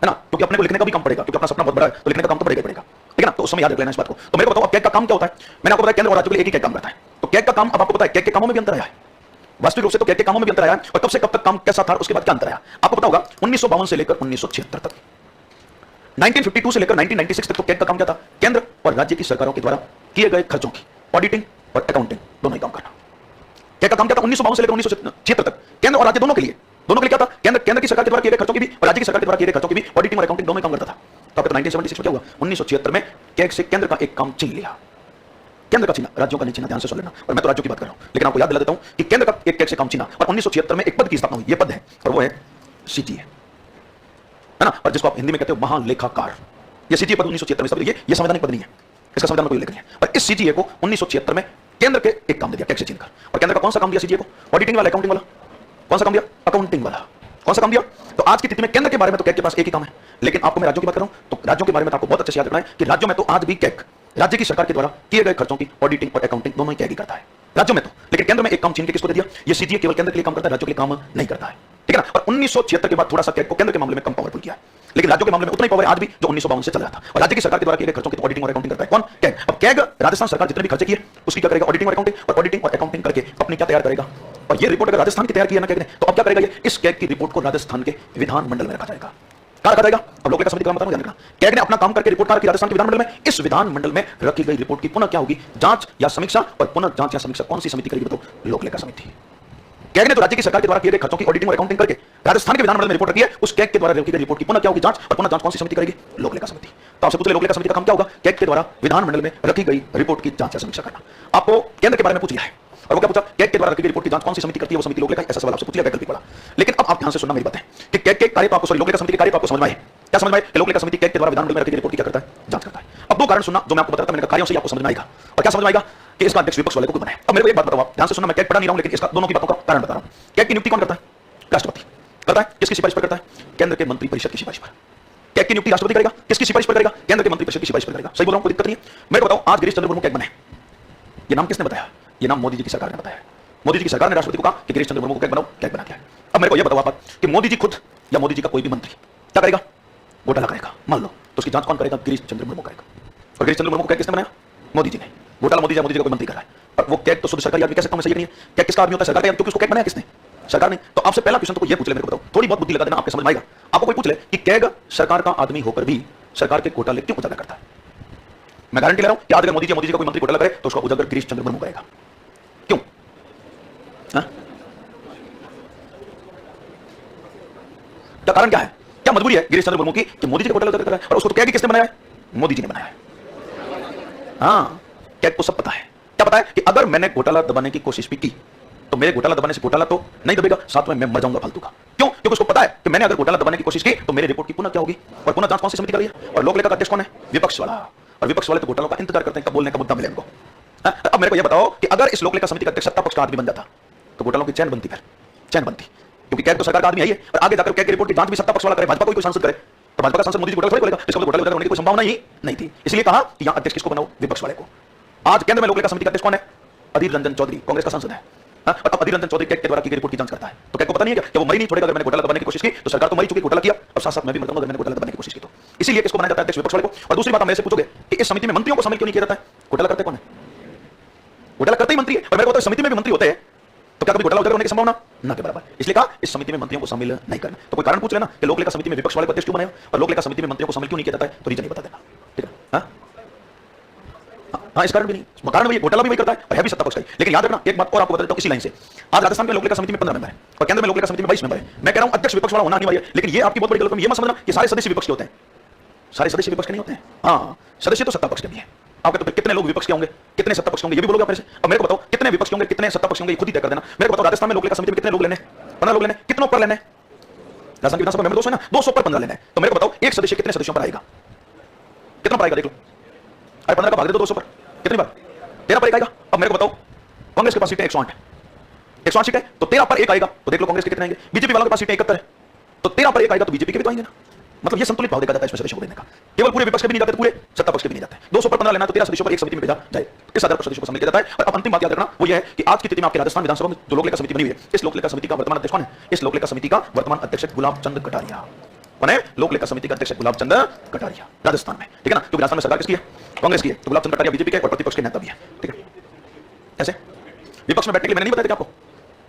है ना, क्योंकि अपने को लिखने का भी काम पड़ेगा, क्योंकि अपना सपना बहुत बड़ा है तो लिखने का काम तो पड़ेगा, ठीक है ना। तो उस समय याद रख लेना इस बात को। तो मेरे को बताओ कैग का काम क्या होता है? मैंने आपको बताया केंद्र और राज्यों के लिए एक ही कैग काम करता है। तो कैग का काम अब आपको पता है कैग के कामों में भी अंतर आया है, वास्तविक रूप से तो कैग के कामों में भी अंतर आया है। और कब से कब तक काम कैसा था उसके बाद क्या अंतर आया आपको पता होगा। 1952 से लेकर 1976 तक, 1952 से लेकर 1996 तक तो कैग का काम क्या था? केंद्र और राज्य की सरकारों के द्वारा किए गए खर्चों की ऑडिटिंग और अकाउंटिंग दोनों ही काम करना। कैग का काम क्या था? 1952 से लेकर 1976 तक केंद्र और राज्य दोनों के लिए क्या था? केंद्र की सरकार के द्वारा किए गए खर्चों की भी और राज्य की सरकार के द्वारा किए गए खर्चों की भी ऑडिटिंग और अकाउंटिंग दोनों ही काम करता था। तो 1976 में क्या हुआ? 1976 में कैग से केंद्र का एक काम छीन लिया। केंद्र का छीना, राज्यों का नहीं छीना, ध्यान से सुन लेना। और मैं तो राज्यों की बात कर रहा हूं, लेकिन आपको याद दिला देता हूं कि केंद्र का एक कैग से काम छीना और 1976 में एक पद की स्थापना हुई। ये पद है और वो है सीजीए, है ना, और जिसको आप हिंदी में कहते हो महालेखाकार। ये सीजीए पद 1976 में सब ये संवैधानिक पद नहीं है, इसका संविधान में कोई उल्लेख नहीं है। और इस सीजीए को 1976 में केंद्र के एक काम दे दिया, कैग से छीनकर। और केंद्र का कौन सा काम दिया सीजीए को? ऑडिटिंग वाला, अकाउंटिंग वाला। कौन सा काम दिया? अकाउंटिंग वाला। कौन सा काम दिया? तो आज की स्थिति में केंद्र के बारे में तो कैग के पास एक ही काम है, लेकिन आपको मैं राज्यों की बात कर रहा हूं, तो राज्यों के बारे में तो आपको बहुत अच्छे से याद रखना है कि राज्यों में तो आज भी कैग राज्य की सरकार के द्वारा किए गए खर्चों की ऑडिटिंग और अकाउंटिंग दोनों ही कैग ही करता है राज्यों में तो। लेकिन केंद्र में एक काम छीन के किसको दे दिया? ये सीजीए केवल केंद्र के लिए काम करता है, राज्यों के लिए काम नहीं करता है, ठीक है ना। और 1976 के बाद थोड़ा सा कैग को केंद्र के मामले में कम पावरफुल किया, लेकिन राज्यों के मामले में उतना ही पावर आज भी जो 1952 से चल रहा था। और राज्य की सरकार के द्वारा किए गए खर्चों की तो ऑडिटिंग और अकाउंटिंग करता है कौन? कैग। अब कैग राजस्थान सरकार जितने भी खर्चे किए उसकी क्या करेगा? ऑडिटिंग और अकाउंटिंग। और ऑडिटिंग और अकाउंटिंग करके अपनी क्या तैयार करेगा? और ये रिपोर्ट अगर राजस्थान की तैयार की है ना कैग ने, तो अब क्या करेगा? ये इस कैग की रिपोर्ट को राजस्थान के विधानमंडल में रखा जाएगा। कहां रखा जाएगा? अब लोक लेखा समिति का मतलब जानना। कैग ने अपना काम करके रिपोर्ट कहां रखी? राजस्थान के विधानमंडल में। इस विधानमंडल में रखी गई रिपोर्ट की पुनः क्या होगी? जांच या समीक्षा। और पुनः जांच या समीक्षा कौन सी समिति करेगी? बताओ, लोक लेखा समिति। कैग ने तो राज्य की सरकार के द्वारा किए गए खर्चों की ऑडिटिंग और अकाउंटिंग करके राजस्थान के विधानमंडल में रिपोर्ट रखी है, उस कैग के द्वारा रखी गई रिपोर्ट की पुनः क्या होगी? जांच। और पुनः जांच कौन सी समिति करेगी? लोक लेखा समिति। तो आपसे पूछ ले, लोक लेखा समिति का काम क्या होगा? कैग के द्वारा विधानमंडल में रखी गई रिपोर्ट की जांच या समीक्षा करना। आपको केंद्र के बारे में पूछ लिया है, और वो क्या पूछा? कैग के द्वारा रखी गई रिपोर्ट की जांच कौन सी समिति करती है? वो समिति लोक लेखा। ऐसा सवाल आपसे पूछ लिया वैकल्पिक वाला। लेकिन अब आप ध्यान से सुनना मेरी बात है कि कैग के कार्य तो आपको, लोक लेखा समिति के कार्य तो आपको समझ में आए। क्या समझ में आए? लोक लेखा समिति कैग के द्वारा विधानमंडल में रखी गई रिपोर्ट की क्या करता है? जांच करता है। अब दो कारण सुनना जो मैं आपको बताता हूं, मैंने कार्यों से आपको समझ में आएगा। और क्या समझ में आएगा? कि इसका अध्यक्ष विपक्ष वाले को बनाया। अब मेरे को एक बात बताओ, आप ध्यान से सुनना, मैं कैग पढ़ा नहीं रहा हूं, लेकिन इसका दोनों की बातों का कारण बता रहा हूं। कैग की नियुक्ति कौन करता है? राष्ट्रपति करता है। किसकी सिफारिश पर करता है? केंद्र के मंत्री परिषद की सिफारिश पर। कैग की नियुक्ति राष्ट्रपति करेगा, किसकी सिफारिश पर करेगा? केंद्र के मंत्री परिषद की सिफारिश पर करेगा। सही बोल रहा हूं? कोई दिक्कत नहीं है। मेरे को बताओ, आज गिरीश चंद्र मुर्मू कैग बने, ये नाम किसने बताया? ये नाम मोदी जी की सरकार ने बताया। मोदी जी की सरकार ने राष्ट्रपति को कहा कि गिरीश चंद्र मुर्मू को कैग बनाओ, कैग बना दिया। अब मेरे को यह बताओ आप कि मोदी जी खुद या मोदी जी का कोई भी मंत्री क्या करेगा? घोटाला करेगा मान लो, तो उसकी जांच कौन करेगा? गिरीश चंद्र मुर्मू करेगा। और गिरीश चंद्र मुर्मू को कैग किसने बनाया? मोदी जी ने। घोटाला मोदी जी का कोई मंत्री कर रहा है, और वो कैग तो शुद्ध सरकारी आदमी कह सकता हूं मैं, सही नहीं है? कैग किसका आदमी होता है? सरकार का, क्योंकि उसको कैग बनाया किसने? सरकार ने। तो आपसे पहला क्वेश्चन तो ये पूछ ले, मेरे को बताओ, थोड़ी बहुत बुद्धि लगा देना, आपके समझ में आएगा। आपको कोई पूछ ले कि कैग सरकार का आदमी होकर भी सरकार के घोटाले क्यों उजागर करता है? मैं गारंटी ले रहा हूं कि आज अगर मोदी जी का कोई मंत्री घोटाला करे तो उसका उजागर गिरीश चंद्र मुर्मू करेगा। क्यों? क्या कारण क्या है? क्या मजबूरी है गिरीश चंद्र मुर्मू की कि मोदी जी का घोटाला उजागर कर रहा है? और उसको तो कैग किसने बनाया है? मोदी जी ने बनाया है। हाँ, कैग को सब पता है। क्या पता है? कि अगर मैंने घोटाला दबाने की कोशिश भी की तो मेरे घोटाला दबाने से घोटाला तो नहीं दबेगा, साथ में मैं मर जाऊंगा फालतू का। क्यों? क्योंकि उसको पता है कि मैंने अगर घोटाला दबाने की कोशिश की तो मेरी रिपोर्ट की पुनः क्या होगी? और पुनः जांच कौन सी समिति कर रही है? और लोक लेखा का अध्यक्ष कौन है? विपक्ष वाला। और विपक्ष वाले तो घोटालों का इंतजार करते हैं कब बोलने का मुद्दा मिले उनको। अब मेरे को यह बताओ कि अगर इस लोक लेखा समिति का अध्यक्ष सत्ता पक्ष का आदमी बन जाता तो घोटालों की चैन बनती, फिर चैन बनती, क्योंकि कैग तो सरकार का आदमी है ही, और आगे जाकर कैग की रिपोर्ट की जांच भी सत्ता पक्ष वाला करे, भाजपा कोई सांसद करे, तो भाजपा का सांसद मोदी जी घोटाला करेगा, इसका घोटाला होने की कोई संभावना ही नहीं थी। इसलिए कहा कि यहां अध्यक्ष किसको बनाओ? विपक्ष वाले को। आज केंद्र में लोक लेखा समिति का अध्यक्ष कौन है? अधीर रंजन चौधरी, कांग्रेस का सांसद है। और अब अधीर रंजन चौधरी कैग के द्वारा की गई रिपोर्ट की जांच करता है, तो कैग को पता नहीं है क्या कि वो मरी नहीं छोड़ेगा? अगर मैंने घोटाला दबाने की कोशिश की तो सरकार तो मरी चुकी, घोटाला किया, और साथ साथ मैं भी मर जाऊंगा अगर मैंने घोटाला दबाने की कोशिश की तो। इसीलिए इसको बनाया जाता है अध्यक्ष विपक्ष वाले को। और दूसरी बात आप मेरे से पूछोगे कि इस समिति में मंत्रियों को शामिल क्यों नहीं किया जाता है? घोटाला करते कौन है? घोटाला करते ही मंत्री है। और मेरे को तो समिति में भी मंत्री होते हैं, तो क्या कभी घोटाला उजागर होने की संभावना ना के बराबर? इसलिए कहा इस समिति में मंत्रियों को शामिल नहीं करना। तो कोई कारण पूछ लेना कि लोक लेखा समिति में विपक्ष वाले को अध्यक्ष क्यों बनाया और लोक लेखा समिति में मंत्रियों को शामिल क्यों नहीं किया जाता है, तो रीजन ही बता देना, ठीक है? हाँ, इस कारण भी नहीं, कारण वही, घोटाला भी वही करता है और है भी सत्ता पक्ष का। लेकिन याद रखना एक बात और आपको बता देता हूं इसी लाइन से, आज राजस्थान में लोक लेखा समिति में 15 मेंबर है और केंद्र में लोक लेखा समिति में 22 मेंबर है। मैं कह रहा हूं अध्यक्ष विपक्ष वाला होना अनिवार्य है, लेकिन ये आपकी बहुत बड़ी गलत है। ये मत समझना कि सारे सदस्य विपक्ष के होते हैं, सारे सदस्य विपक्ष के नहीं होते हैं। हाँ, सदस्य तो सत्ता पक्ष के भी है। आप कहते हो कितने लोग विपक्ष के होंगे, कितने सत्ता पक्ष के होंगे, ये भी बोलोगे आप मेरे से? अब मेरे को बताओ कितने विपक्ष के होंगे, कितने सत्ता पक्ष के होंगे, खुद ही तय कर देना। मेरे को बताओ राजस्थान में लोक लेखा समिति में कितने लोग लेने? 15 लोग लेने। कितनों पर लेने? राजस्थान की विधानसभा में 200 है ना, 200 पर 15 लेने। तो मेरे को बताओ एक सदस्य कितने सदस्यों पर आएगा? कितना पर आएगा देख लो। अरे 15 का भाग दे दो 200 पर, कितनी बार? 13 पर एक आएगा। अब मेरे को बताओ कांग्रेस के पास सीटें 108 है, 108 सीटें, तो 13 पर एक आएगा, तो देख लो कांग्रेस के कितने आएंगे। बीजेपी वालों के पास सीटें 71 है, तो 13 पर एक आएगा, तो बीजेपी के भी तो आएंगे ना। मतलब ये संतुलित भाव देखा जाता है इसमें सदस्यों को देने का। केवल पूरे विपक्ष के भी नहीं जाते, पूरे सत्ता पक्ष के भी नहीं जाते। 200 पर 15 लेना तो 13 सदस्यों पर एक समिति में भेजा जाए, इस आधार पर सदस्यों को शामिल किया जाता है। और अब अंतिम बात याद रखना वो ये है कि आज की स्थिति में आपके राजस्थान विधानसभा में जो लोक लेखा समिति बनी हुई है, इस लोक लेखा समिति का वर्तमान अध्यक्ष कौन है? इस लोक लेखा समिति का वर्तमान अध्यक्ष गुलाब चंद कटारिया। कौन है? लोक लेखा समिति का अध्यक्ष गुलाब चंद कटारिया, राजस्थान में, ठीक है ना। क्योंकि राजस्थान में सरकार किसकी है? कांग्रेस की है, तो गुलाब चंद कटारिया बीजेपी के और प्रतिपक्ष के नेता भी है, ठीक है। ऐसे विपक्ष में बैठने के लिए मैंने नहीं बताया था आपको,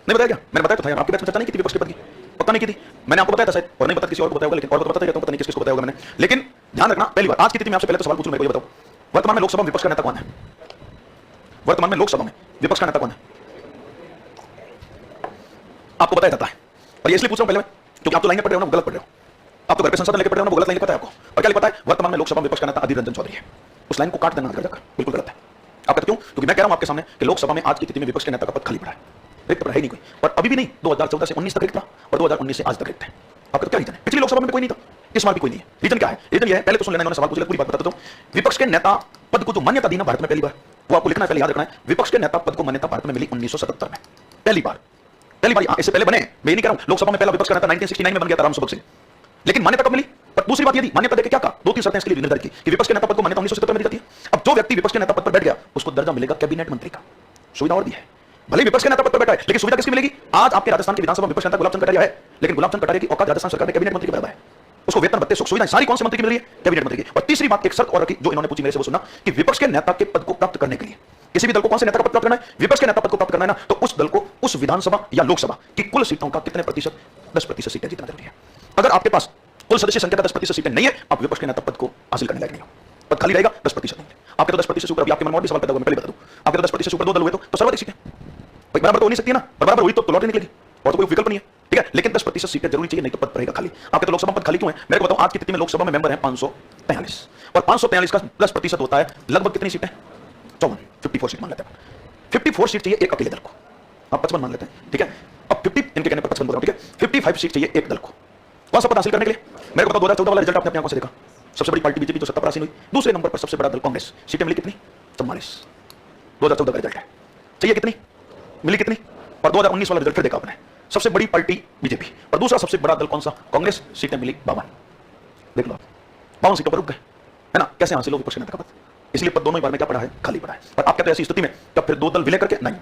नहीं बताया क्या? मैंने बताया तो था, आपकी बैच में चर्चा नहीं की थी विपक्ष के पद की, पक्का नहीं की थी। मैंने आपको बताया था शायद, और नहीं पता किसी और को बताया होगा, लेकिन और को बताता रहता हूं, पता नहीं किसको बताया होगा मैंने। लेकिन ध्यान रखना, पहली बार आज की स्थिति में आपसे पहले तो सवाल पूछूं, मेरे को ये बताओ वर्तमान में लोकसभा में विपक्ष का नेता कौन है? वर्तमान में लोकसभा में विपक्ष का नेता कौन है? आपको बताया जाता है, और ये इसलिए पूछ रहा हूं पहले मैं, क्योंकि आप तो लाइन पढ़ रहे हो ना, गलत पढ़ रहे हो। आप तो घर पे संसद लेकर पढ़ रहे हो ना, वो गलत लाइन पता है आपको। और क्या पता है? वर्तमान में लोकसभा में विपक्ष का नेता अधीर रंजन चौधरी है। उस लाइन को काट देना, बिल्कुल गलत है। आप कहते क्यों? क्योंकि मैं कह रहा हूं आपके सामने कि लोकसभा में आज की स्थिति में विपक्ष के नेता का पद खाली पड़ा है, रिक्त पड़ा है ही नहीं कोई। और अभी भी नहीं, 2014 से 19 तक रिक्त था और 2019 से आज तक रिक्त है। आपका क्या रीजन है? पिछली लोकसभा में कोई नहीं था, इस बार भी कोई नहीं है। रीजन क्या है? रीजन ये है, पहले तो सुन लेना, इन्होंने सवाल पूछा, पूरी बात बताता हूं। विपक्ष के नेता पद को जो मान्यता दी ना भारत में पहली बार, वो आपको लिखना है, पहले याद रखना है। विपक्ष के नेता पद को मान्यता भारत में मिली 1977 में, पहली बार। इससे पहले बने, मैं ये नहीं कह रहा हूं, लोकसभा में पहला विपक्ष का नेता 1969 में बन गया था रामसुभग से, लेकिन मान्यता कब मिली? पर दूसरी बात ये दी, मान्यता देके क्या कहा? 2-3 शर्तें इसके लिए निर्धारित की कि विपक्ष के नेता पद को मान्यता 1977 में दी जाती है। अब जो व्यक्ति विपक्ष के नेता पद पर बैठ गया, उसको दर्जा मिलेगा कैबिनेट मंत्री का। सुविधा और दी है, भले विपक्ष के नेता पद पर बैठा है, लेकिन सुविधा किसकी मिलेगी? आज आपके राजस्थान की विधानसभा विपक्ष नेता गुलाबचंद कटारिया है, लेकिन गुलाबचंद कटारिया की औकात राजस्थान सरकार में कैबिनेट मंत्री का बराबर है। उसको वेतन, भत्ते, सुख सुविधाएं सारी कौन से मंत्री की मिल रही है? कैबिनेट मंत्री की। और तीसरी बात, एक शर्त और रखी जो इन्होंने पूछी मेरे से, वो सुनना कि विपक्ष के नेता के पद को प्राप्त करने के लिए, किसी भी दल को कौन से नेता का पद प्राप्त करना है? विपक्ष के नेता पद को प्राप्त करना है ना, तो उस दल को उस विधानसभा या लोकसभा की कुल सीटों का कितने प्रतिशत? 10% सीटें जीतना जरूरी है। अगर आपके पास कुल सदस्य संख्या का 10% सीटें नहीं है, आप विपक्ष के नेता पद को हासिल करने लायक नहीं हो। पद खाली रहेगा, 10% नहीं। आपके तो 10% से ऊपर, अभी आपके मन में और भी सवाल पैदा हुआ, मैं पहले बता दूं, आपके तो 10% से ऊपर 2 दल हुए तो सर्वाधिक सीटें भाई बराबर तो हो नहीं सकती है ना, और बराबर हुई तो लॉटरी निकलेगी, और तो कोई विकल्प नहीं है, ठीक है। लेकिन 10% सीटें जरूरी चाहिए, नहीं तो पद रहेगा खाली। आपके तो लोकसभा पद खाली क्यों है? मेरे को बताओ, आज की स्थिति में लोकसभा में मेंबर हैं 543, और 543 का 10% होता है लगभग कितनी सीटें? 54 सीट मान लेते हैं। 54 सीट चाहिए एक अकेले दल को, आप 55 मान लेते हैं, ठीक है। अब 50, इनके कहने पर 55 बोल रहा हूं, ठीक है। 55 सीट चाहिए एक दल को, कौन सा पद हासिल करने के लिए? मेरे को बताओ, 2014 वाला रिजल्ट आपने अपनी आंखों से देखा, सबसे बड़ी पार्टी बीजेपी जो सत्ता पर आसीन हुई, दूसरे नंबर पर सबसे बड़ा दल कांग्रेस, सीटें मिली कितनी? 44। 2014 का रिजल्ट है, चाहिए कितनी, मिली कितनी? और 2019 वाला रिजल्ट फिर देखा आपने, सबसे बड़ी पार्टी बीजेपी और दूसरा सबसे बड़ा दल कौन सा? कांग्रेस, सीटें मिली 52। देख लो, 52 सीटों पर रुक गए, है ना। कैसे हासिल हो विपक्ष के नेता का पद? इसलिए पद दोनों ही बार में क्या पड़ा है? खाली पड़ा है। और आप कहते हैं ऐसी स्थिति में तब फिर 2 दल विलय करके, नहीं,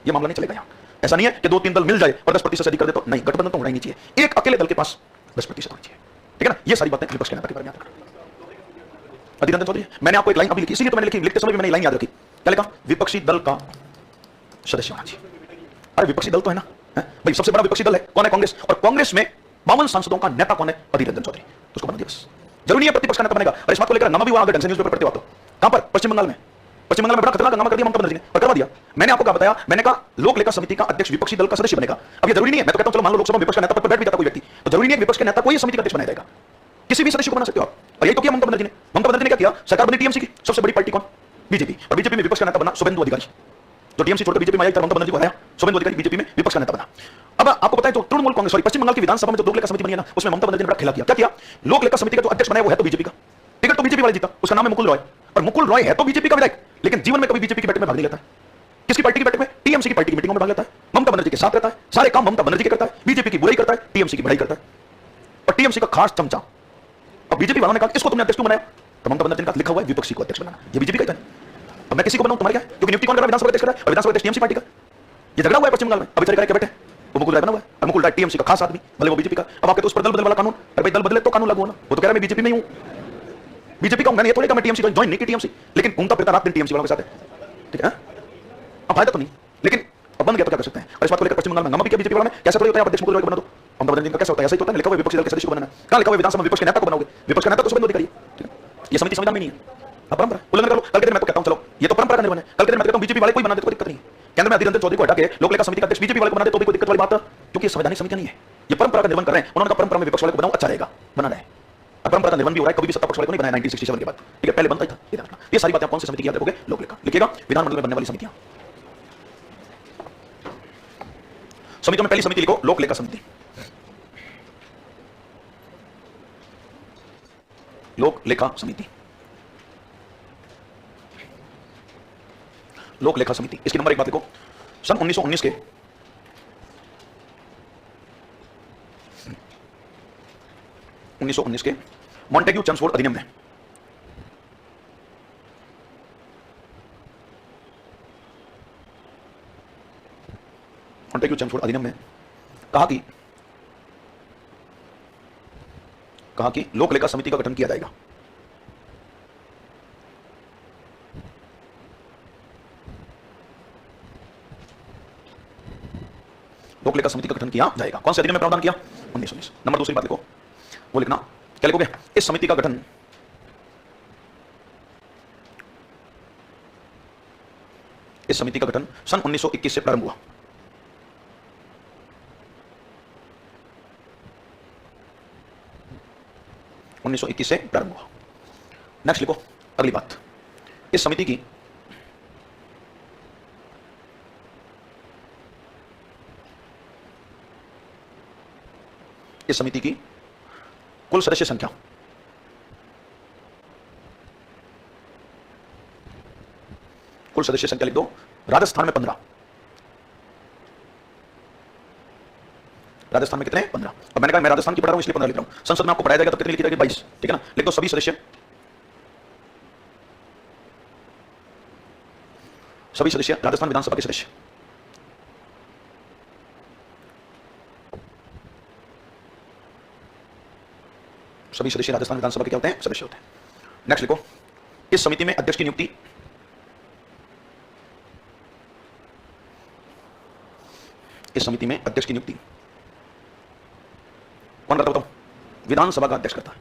ये मामला नहीं चलेगा। यहाँ ऐसा नहीं है कि 2-3 दल मिल जाए और 10% से अधिक कर दे तो नहीं, गठबंधन तो होना ही नहीं चाहिए, एक अकेले दल के पास 10% होनी चाहिए, ठीक है ना। ये सारी बातें विपक्ष के नेता के बारे में याद रखना। अधीर रंजन चौधरी, मैंने आपको एक लाइन अभी लिखी, इसीलिए तो मैंने लिखी, लिखते समय भी मैंने लाइन याद रखी। क्या लिखा? विपक्षी दल का सदस्य होना चाहिए। अरे विपक्षी दल तो है ना, भाई सबसे बड़ा विपक्षी दल है कौन है? कांग्रेस। और कांग्रेस में 52 सांसदों का नेता कौन है? अधीर रंजन चौधरी। तो उसको बना दिया बस, जरूरी नहीं है प्रतिपक्ष का नेता बनेगा। और इस बात को लेकर नामा भी हुआ, अगर ढंग से न्यूज़पेपर पढ़ते हो तो। कहां पर? पश्चिम बंगाल में। पश्चिम बंगाल में बड़ा खतरनाक हंगामा कर दिया ममता बनर्जी ने, और करवा दिया। मैंने आपको क्या बताया? मैंने कहा लोक लेखा समिति का अध्यक्ष विपक्षी दल का सदस्य बनेगा। अब ये जरूरी नहीं है, मैं तो कहता हूं चलो मान लो लोकसभा विपक्ष का नेता पद पर बैठ भी जाता कोई व्यक्ति, तो जरूरी नहीं है विपक्ष के नेता को ही समिति का अध्यक्ष बनाया जाएगा, किसी भी सदस्य को बना सकते हो आप। और यही तो किया ममता बनर्जी ने। ममता बनर्जी ने क्या किया? सरकार बनी टीएमसी की, सबसे बड़ी पार्टी कौन? बीजेपी। और बीजेपी में विपक्ष का नेता बना शुभेंदु अधिकारी, जो टीएमसी छोड़कर बीजेपी में आया, ममता बनर्जी को हराया, शुभेंदु अधिकारी बीजेपी में विपक्ष का नेता बना। अब आपको पता है जो तृणमूल कांग्रेस, सॉरी पश्चिम बंगाल की विधानसभा में जो लोक लेखा समिति बनी है ना, उसमें ममता बनर्जी ने बड़ा खेला किया। क्या किया? लोक लेखा समिति का जो अध्यक्ष बनाया वो है तो बीजेपी का, टिकट तो बीजेपी वाले जीता, उसका नाम है मुकुल रॉय। और मुकुल रॉय है तो बीजेपी का विधायक, लेकिन जीवन में कभी बीजेपी की बैठक में भाग नहीं लेता है। किसकी पार्टी की बैठक में? टीएमसी की पार्टी की मीटिंगों में भाग लेता है, ममता बनर्जी के साथ रहता है, सारे काम ममता बनर्जी के करता है, बीजेपी की बुराई करता है, टीएमसी की बढ़ाई करता है, और टीएमसी का खास चमचा। अब बीजेपी वालों ने कहा इसको तुमने अध्यक्ष क्यों बनाया? तो ममता बनर्जी ने लिखा हुआ है विपक्षी को अध्यक्ष बनाना, ये बीजेपी का है। अब मैं किसी को बनाऊं, तुम्हारे क्या है? क्योंकि नियुक्ति कौन कर रहा है? विधानसभा अध्यक्ष कर रहा है, और विधानसभा अध्यक्ष टीएमसी पार्टी का। ये झगड़ा हुआ है पश्चिम बंगाल में, अभी सरकार क्या बैठे वो मुकुल राय बना हुआ है, और मुकुल राय टीएमसी का खास आदमी, भले वो बीजेपी का। अब आपके तो उस पर दल बदल वाला कानून, अरे भाई दल बदले तो कानून लागू होना। वो तो कह रहा है मैं बीजेपी में हूं, बीजेपी का मैंने थोड़ी कहा मैं टीएमसी ज्वाइन नहीं की टीएमसी, लेकिन घूमता फिरता रात दिन टीएमसी वालों के साथ है, ठीक है। अब फायदा तो नहीं, लेकिन अब बन गया तो क्या कर सकते हैं। और इस बात को लेकर पश्चिम बंगाल में हंगामा भी किया बीजेपी वालों ने। कैसे थोड़ी होता है आप अध्यक्ष मुकुल रॉय को बना दो, ममता बनर्जी का कैसे होता है? ऐसा ही होता है, लिखा हुआ विपक्षी दल के सदस्य को बनाना। कहां लिखा हुआ? विधानसभा विपक्ष के नेता को बनाओगे, विपक्ष का नेता तो शुभेंदु अधिकारी, ठीक है। ये समिति संविधान में नहीं है, अब परंपरा उल्लंघन कर लो। कल के दिन मैं तो कहता हूं चलो ये तो परंपरा का निर्माण है, कल के दिन मैं कहता हूं बीजेपी वाले कोई बना दे तो कोई दिक्कत नहीं है। केंद्र में अधीर रंजन चौधरी को हटा के लोक लेखा समिति का अध्यक्ष बीजेपी वाले को बना दे तो भी कोई दिक्कत वाली बात है, क्योंकि संवैधानिक समिति नहीं है, ये परंपरा का निर्माण कर रहे हैं। उन्होंने कहा परंपरा में विपक्ष वाले को बनाओ, अच्छा रहेगा, बना रहे। अब परंपरा का निर्माण भी हो रहा है, कभी भी सत्ता पक्ष वाले को नहीं बनाया 1967 के बाद, ठीक है, पहले बनता ही था। ये देखना, ये सारी बातें आप कौन सी समिति की याद रखोगे? लोक लेखा लिखिएगा, विधानमंडल में बनने वाली समितियां। समितियों में पहली समिति लिखो लोक लेखा समिति, लोक लेखा समिति, लोक लेखा समिति। इसकी नंबर एक बात लिखो, सन 1919 के मॉन्टेग्यू चेम्सफोर्ड अधिनियम में मॉन्टेग्यू चेम्सफोर्ड अधिनियम में कहा कि लोक लेखा समिति का गठन किया जाएगा। लोक लेखा समिति का गठन किया जाएगा। कौन से अधिनियम में प्रावधान किया? 1919। नंबर दूसरी बात लिखो, वो लिखना क्या लिखोगे? इस समिति का गठन सन 1921 से प्रारंभ हुआ। नेक्स्ट लिखो अगली बात, इस समिति की इस समिति की कुल सदस्य संख्या, कुल सदस्य संख्या लिख दो। राजस्थान में 15, राजस्थान में कितने? 15। अब मैंने कहा मैं राजस्थान की पढ़ा रहा हूं इसलिए 15 लिख रहा हूं। संसद में आपको पढ़ाया जाएगा तो कितनी लिखी जाएगी? 22, ठीक है ना। लिख दो सभी सदस्य, सभी सदस्य राजस्थान विधानसभा के सदस्य। सभी सदस्य राजस्थान विधानसभा के क्या होते हैं? सदस्य होते हैं। नेक्स्ट लिखो, इस समिति में अध्यक्ष की नियुक्ति, इस समिति में अध्यक्ष की नियुक्ति कौन करता? बताओ। विधानसभा का अध्यक्ष करता है।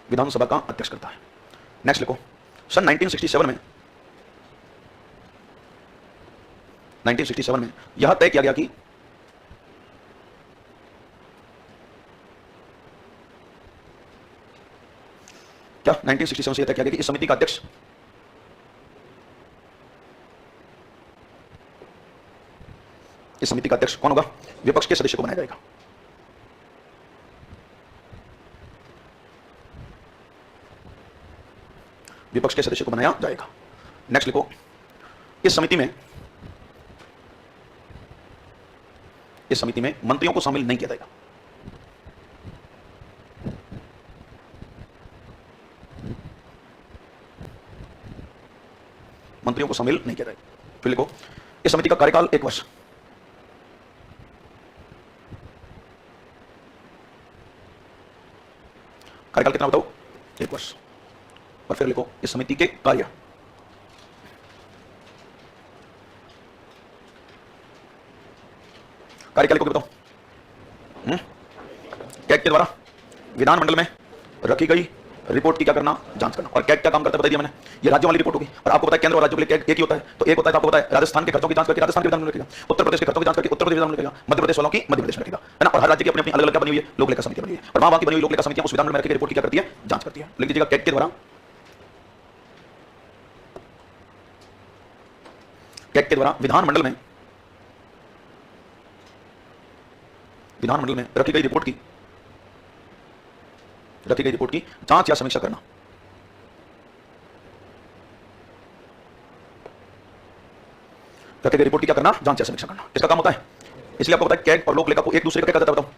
विधानसभा का अध्यक्ष करता है। नेक्स्ट लिखो, सन 1967 में, 1967 में यह तय किया गया कि क्या 1967 से यह तय किया गया कि इस समिति का अध्यक्ष इस समिति का अध्यक्ष कौन होगा? विपक्ष के सदस्य को बनाया जाएगा। विपक्ष के सदस्य को बनाया जाएगा। नेक्स्ट लिखो, इस समिति में मंत्रियों को शामिल नहीं किया जाएगा। मंत्रियों को शामिल नहीं किया जाएगा। फिर लिखो, इस समिति का कार्यकाल 1 वर्ष। कार्यकाल कितना बताओ? 1 वर्ष। और फिर लिखो, इस समिति के कार्य, कार्य क्या लिखोगे बताओ? कैग के द्वारा विधानमंडल में रखी गई रिपोर्ट की क्या करना? जांच करना। और कैग क्या काम करता है बता दिया मैंने, ये राज्यों वाली रिपोर्ट होगी। और आपको पता है केंद्र और राज्यों के लिए कैग एक ही होता है। तो एक होता है आपको पता है राजस्थान के खर्चों की जांच करके राजस्थान के विधान में रखेगा, उत्तर प्रदेश के खर्चों की जांच करके उत्तर प्रदेश विधान में रखेगा, मध्य प्रदेश वालों की मध्य प्रदेश में रखेगा, है ना। और हर राज्य की अपनी अपनी अलग अलग क्या बनी हुई है? लोक लेखा समिति बनी हुई है। और वहां की बनी हुई लोक लेखा समितियां उस विधान में रखी गई रिपोर्ट की क्या करती है? जांच करती है। लिख दीजिएगा, कैग के द्वारा, कैग के द्वारा विधानमंडल में रखी गई रिपोर्ट की जांच या समीक्षा करना। रखी गई रिपोर्ट की क्या करना? जांच या समीक्षा करना। इसका काम होता है। इसलिए आपको पता है कैग और लोक लेखा को एक दूसरे का क्या कहता है बताओ?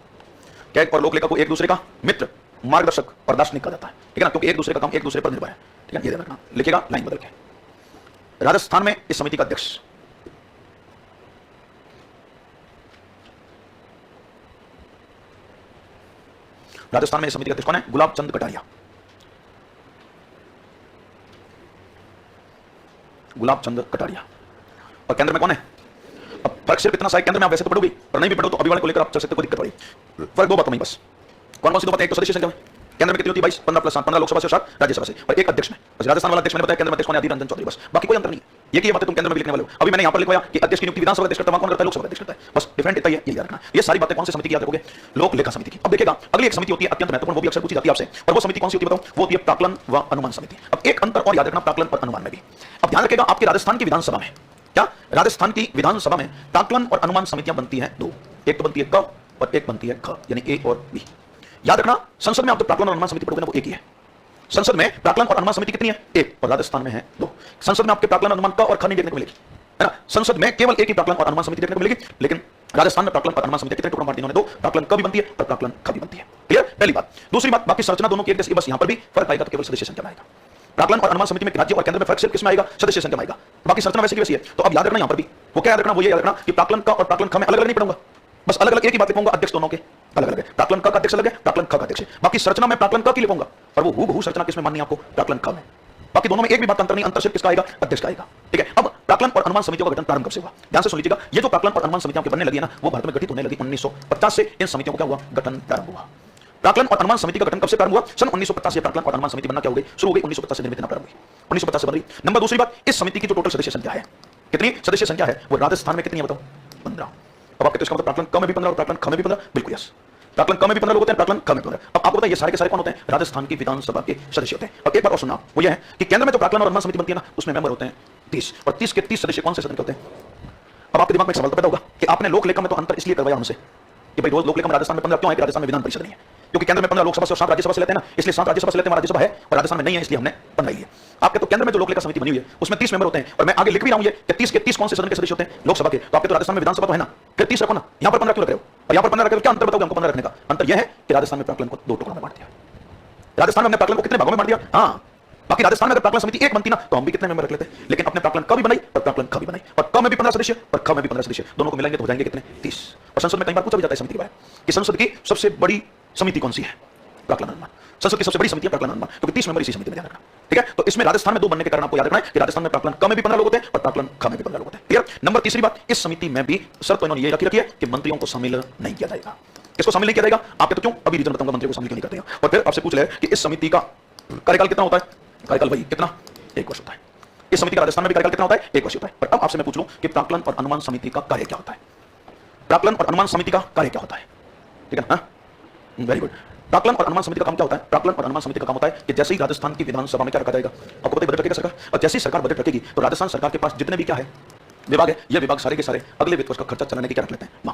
कैग और लोक लेखा को एक दूसरे का मित्र, मार्गदर्शक और दार्शनिक कहा जाता है, ठीक है ना। क्योंकि एक दूसरे का काम एक दूसरे पर निर्भर है, ठीक है। ये ध्यान रखना। लिखेगा लाइन बदल के। राजस्थान में इस समिति का अध्यक्ष, राजस्थान में इस समिति का अध्यक्ष कौन है? गुलाब चंद कटारिया। गुलाब चंद कटारिया। और केंद्र में कौन है? अब फर्क सिर्फ इतना सा है, केंद्र में आप वैसे तो पढ़ोगे, पर नहीं भी पढ़ो तो अभी वाले को लेकर आप चल सकते, कोई दिक्कत वाली फर्क दो बातों में बस। कौन कौन सी दो बातें? एक तो सदस्य संख्या में, केंद्र में कितनी होती है? 22, 15 प्लस 7, 15 लोकसभा से 7 राज्यसभा से, और एक अध्यक्ष में। बस राजस्थान वाला अध्यक्ष मैंने बताया, केंद्र में अध्यक्ष कौन है? अधीर रंजन चौधरी। बस बाकी कोई अंतर नहीं है। ये बातें तुम केंद्र में लिखने वाले हो। अभी मैंने यहां पर लिखवाया कि अध्यक्ष की नियुक्ति विधानसभा अध्यक्ष करता है, कौन करता है? लोकसभा अध्यक्ष करता है। बस डिफरेंट इतना ही है, ये याद रखना। ये सारी बातें कौन सी समिति की याद रखोगे? लोक लेखा समिति की। अब देखिएगा, अगली एक समिति होती है अत्यंत महत्वपूर्ण, वो भी अक्सर पूछी जाती है आपसे। और वो समिति कौन सी होती है बताओ? वो होती है प्राक्कलन व अनुमान समिति। अब एक अंतर और याद रखना प्राक्कलन और अनुमान में भी। अब ध्यान रखिएगा, आपके राजस्थान की विधानसभा में क्या? राजस्थान की विधानसभा में प्राक्कलन और अनुमान समितियां बनती हैं दो। एक तो बनती है क और एक बनती है ख, यानी ए और बी। याद रखना, संसद में आप जो प्राक्कलन और अनुमान समिति पढ़ोगे ना, वो एक ही है। संसद में प्राक्कलन और अनुमान समिति कितनी है? एक। और राजस्थान में है 2। संसद में आपके प्राक्कलन अनुमान क और ख नहीं देखने को मिलेगी, है ना। संसद में केवल एक ही प्राक्कलन और अनुमान समिति देखने को मिलेगी। लेकिन राजस्थान में प्राक्कलन और अनुमान समिति कितने टुकड़ों में बांटी इन्होंने? 2। प्राक्कलन क भी बनती है और प्राक्कलन ख भी बनती है। क्लियर? पहली बात। दूसरी बात, बाकी संरचना दोनों की एक जैसी, बस यहां पर भी फर्क आएगा तो केवल सदस्य संख्या में आएगा। प्राक्कलन और अनुमान समिति में राज्य और केंद्र में फर्क सिर्फ किसमें आएगा? सदस्य संख्या में आएगा। बाकी संरचना वैसे की वैसी है। तो अब याद रखना, यहां पर भी वो क्या याद रखना? वो ये याद रखना कि प्राक्कलन क और प्राक्कलन ख में अलग अलग नहीं पढ़ूंगा, बस अलग अलग एक ही बात लिखूंगा। अध्यक्ष दोनों के अलग अलग है। प्राक्कलन क का अध्यक्ष अलग है, प्राक्कलन ख का अध्यक्ष है। बाकी संरचना में प्राक्कलन क की लिखूंगा, और वो हूबहू संरचना किसमें माननी है आपको? प्राक्कलन ख में। बाकी दोनों में एक भी बात अंतर नहीं, अंतर सिर्फ किसका आएगा? अध्यक्ष का आएगा, ठीक है। अब प्राक्कलन और अनुमान समितियों का गठन प्रारंभ कब से हुआ? ध्यान से सुन लीजिएगा। ये जो प्राक्कलन और अनुमान समितियां के बनने लगी है ना, वो भारत में गठित होने लगी 1950 से। इन समितियों का क्या हुआ? गठन प्रारंभ हुआ। प्राक्कलन और अनुमान समिति का गठन कब से प्रारंभ हुआ? सन 1950 से प्राक्कलन और अनुमान समिति बनना क्या हो गई? शुरू हो गई 1950 से निर्मित प्रारंभ हुई, 1950 से बन रही। नंबर दूसरी बात, इस समिति की जो टोटल सदस्य संख्या है, कितनी सदस्य संख्या है? वो राजस्थान में कितनी है बताओ? 15। अब आपके तो इसका मतलब प्राक्कलन क में भी 15 और प्राक्कलन ख में भी 15? बिल्कुल यस। प्राक्कलन क में भी 15 लोग होते हैं, प्राक्कलन ख में 15। अब आपको पता है ये सारे के सारे कौन होते हैं? राजस्थान की विधानसभा के सदस्य होते हैं। अब एक बात और सुनना, वो ये है कि केंद्र में जो प्राक्कलन और अनुमान समिति बनती है ना, उसमें मेंबर होते हैं 30, और 30 के 30 सदस्य कौन से सदन के होते हैं? अब आपके दिमाग में एक सवाल तो पैदा होगा कि आपने लोक लेखा में तो अंतर इसलिए करवाया हमसे कि भाई रोज लोक लेखा में राजस्थान में 15 क्यों है कि राजस्थान में विधान परिषद नहीं है, क्योंकि केंद्र में 15 लोकसभा से और 7 राज्यसभा से लेते हैं ना, इसलिए 7 राज्यसभा से लेते हैं, हमारा राज्यसभा है और राजस्थान में नहीं है, इसलिए हमने 15 लिया। आपके तो केंद्र में जो लोक लेखा समिति बनी हुई है उसमें 30 मेंबर होते हैं, और मैं आगे लिख भी रहा हूं ये कि 30 के 30 कौन से सदन के सदस्य होते हैं? लोकसभा के। तो आपके तो राजस्थान में विधानसभा तो है ना, फिर 30 रखो ना, यहां पर 15 क्यों रख रहे हो? और यहां पर 15 रख रहे हो, क्या अंतर बताओगे हमको 15 रखने का? अंतर यह है कि राजस्थान में प्राक्कलन को 2 टुकड़ों में बांट दिया। राजस्थान में हमने प्राक्कलन को कितने भागों में बांट दिया? हाँ, बाकी राजस्थान में अगर प्राक्कलन समिति एक बनती ना तो हम भी कितने मेंबर रख लेते, लेकिन अपने प्राक्कलन क भी बनाई और प्राक्कलन ख भी बनाई, और क में भी 15 सदस्य और ख में भी 15 सदस्य, दोनों को मिलाएंगे तो हो जाएंगे कितने? 30। और संसद में कई बार पूछा भी जाता है समिति के बारे में कि संसद की सबसे बड़ी समिति कौन सी है? प्राक्कलन अनुमान। संसद की सबसे बड़ी समिति है प्राक्कलन अनुमान, क्योंकि 30 मेंबर इसी समिति में ध्यान रखना, ठीक है? तो इसमें राजस्थान में 2 बनने के कारण आपको याद रखना है कि राजस्थान में प्राक्कलन क में भी 15 लोग होते हैं और प्राक्कलन ख में भी 15 लोग होते हैं। क्लियर? नंबर तीसरी बात, इस समिति में भी शर्त इन्होंने ये रखी है कि मंत्रियों को शामिल नहीं किया जाएगा। इसको शामिल नहीं किया जाएगा, आपके तो क्यों अभी रीजन बताऊंगा मंत्रियों को शामिल क्यों नहीं करते हैं। और फिर आपसे पूछ ले कि इस समिति का कार्यकाल कितना होता है? कार्यकाल भाई कितना? 1 वर्ष होता है। इस समिति का राजस्थान में भी कार्यकाल कितना होता है? 1 वर्ष होता है। पर अब आपसे मैं पूछ लूं कि प्राक्कलन और अनुमान समिति का कार्य क्या होता है? प्राक्कलन और अनुमान समिति का कार्य क्या होता है? ठीक है ना? Very good. प्राक्कलन और अनुमान समिति का काम क्या होता है? प्राक्कलन और अनुमान समिति का काम होता है कि जैसे ही राजस्थान की विधानसभा में क्या रखा जाएगा, आपको पता है बजट रखेगा सरकार, और जैसे ही सरकार बजट रखेगी तो राजस्थान सरकार के पास जितने भी क्या है विभाग है, ये विभाग सारे के सारे अगले वित्त वर्ष का खर्चा चलाने की क्या रख लेते हैं? मां।